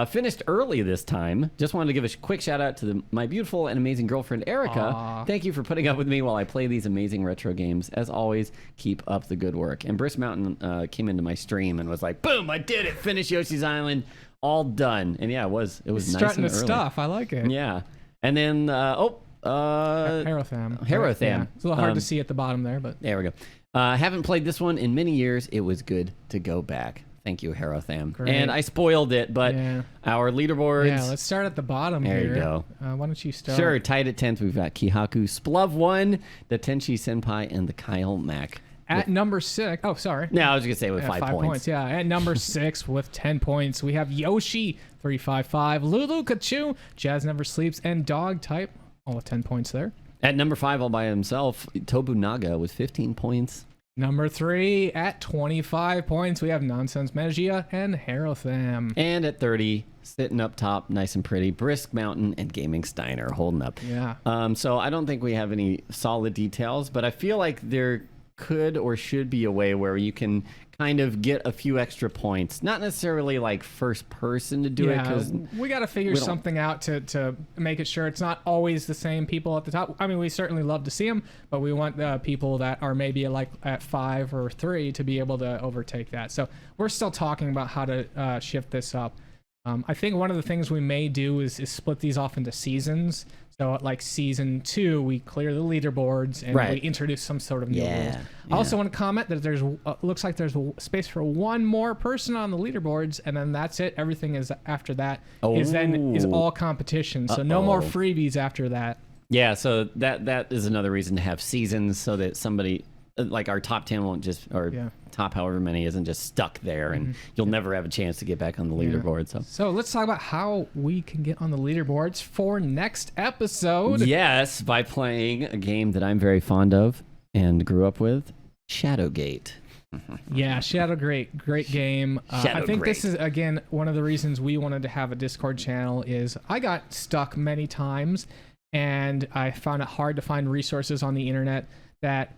Finished early this time. Just wanted to give a quick shout out to my beautiful and amazing girlfriend, Erica. Aww. Thank you for putting up with me while I play these amazing retro games. As always, keep up the good work. And Brisk Mountain came into my stream and was like, boom, I did it. Finished Yoshi's Island. All done. And yeah, it was nice and early. Stuff. I like it. Yeah. And then, Herotham. Herotham. Yeah. It's a little hard to see at the bottom there, but. There we go. Haven't played this one in many years. It was good to go back. Thank you, Herotham. Great. And I spoiled it, but our leaderboards... Yeah, let's start at the bottom here. There you go. Why don't you start? Sure, tied at 10th, we've got Kihaku, Splov 1, the Tenchi Senpai, and the Kyle Mac. At number 6... Oh, sorry. No, I was going to say with 5 points. Yeah, at number 6 with 10 points, we have Yoshi, 355, Lulu Kachu, Jazz Never Sleeps, and Dog Type, all with 10 points there. At number 5, all by himself, Tobunaga with 15 points. Number 3 at 25 points, we have Nonsense Mejia and Herotham. And at 30, sitting up top, nice and pretty, Brisk Mountain and Gaming Steiner holding up. Yeah. So I don't think we have any solid details, but I feel like there could or should be a way where you can kind of get a few extra points. Not necessarily like first person to do it, because we got to figure something out to make it sure it's not always the same people at the top. I mean, we certainly love to see them, but we want the people that are maybe like at 5 or 3 to be able to overtake that. So we're still talking about how to shift this up. I think one of the things we may do is split these off into seasons. So at like season 2, we clear the leaderboards and we introduce some sort of new rules. I also want to comment that there's looks like there's space for one more person on the leaderboards, and then that's it. Everything is after that is all competition. So no more freebies after that. Yeah, so that is another reason to have seasons, so that somebody like our top 10 won't just, or top however many isn't just stuck there, and you'll never have a chance to get back on the leaderboard. So let's talk about how we can get on the leaderboards for next episode. Yes, by playing a game that I'm very fond of and grew up with, Shadowgate. Yeah, Shadowgate, great game. I think this is, again, one of the reasons we wanted to have a Discord channel is I got stuck many times, and I found it hard to find resources on the internet that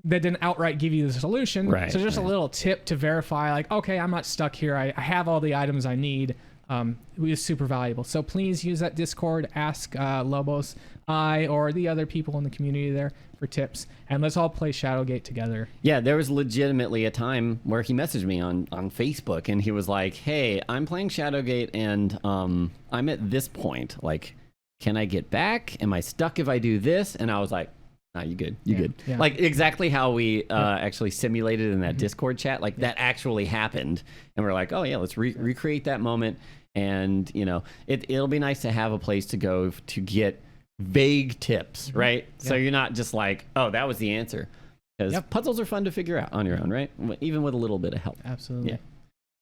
didn't outright give you the solution. So just a little tip to verify, like, okay, I'm not stuck here. I have all the items I need. Is super valuable. So please use that Discord. Ask Lobos, or the other people in the community there for tips, and let's all play Shadowgate together. Yeah, there was legitimately a time where he messaged me on Facebook, and he was like, "Hey, I'm playing Shadowgate, and I'm at this point. Like, can I get back? Am I stuck if I do this?" And I was like, "Nah, you good. You good." Yeah. Like exactly how we actually simulated in that Discord chat. Like that actually happened, and we're like, "Oh yeah, let's recreate that moment." And you know, it'll be nice to have a place to go to get vague tips, right? So you're not just like, "Oh, that was the answer," because puzzles are fun to figure out on your own, right? Even with a little bit of help. Absolutely. Yeah.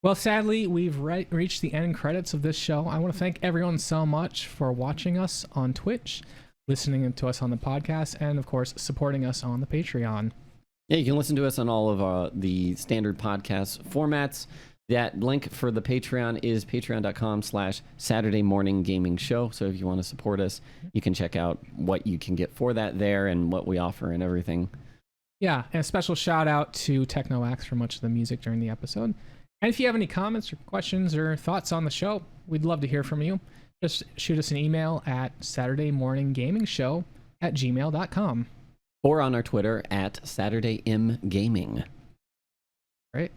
Well, sadly, we've reached the end credits of this show. I want to thank everyone so much for watching us on Twitch, listening to us on the podcast, and of course supporting us on the Patreon. Yeah, you can listen to us on all of the standard podcast formats. That link for the Patreon is patreon.com/Saturday Morning Gaming Show. So if you want to support us, you can check out what you can get for that there and what we offer and everything. Yeah, and a special shout out to TechnoAxe for much of the music during the episode. And if you have any comments or questions or thoughts on the show, we'd love to hear from you. Just shoot us an email at SaturdayMorningGamingShow@gmail.com. Or on our Twitter at SaturdayMGaming. Right.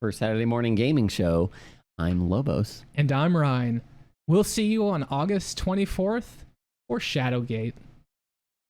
For Saturday Morning Gaming Show, I'm Lobos. And I'm Ryan. We'll see you on August 24th for Shadowgate.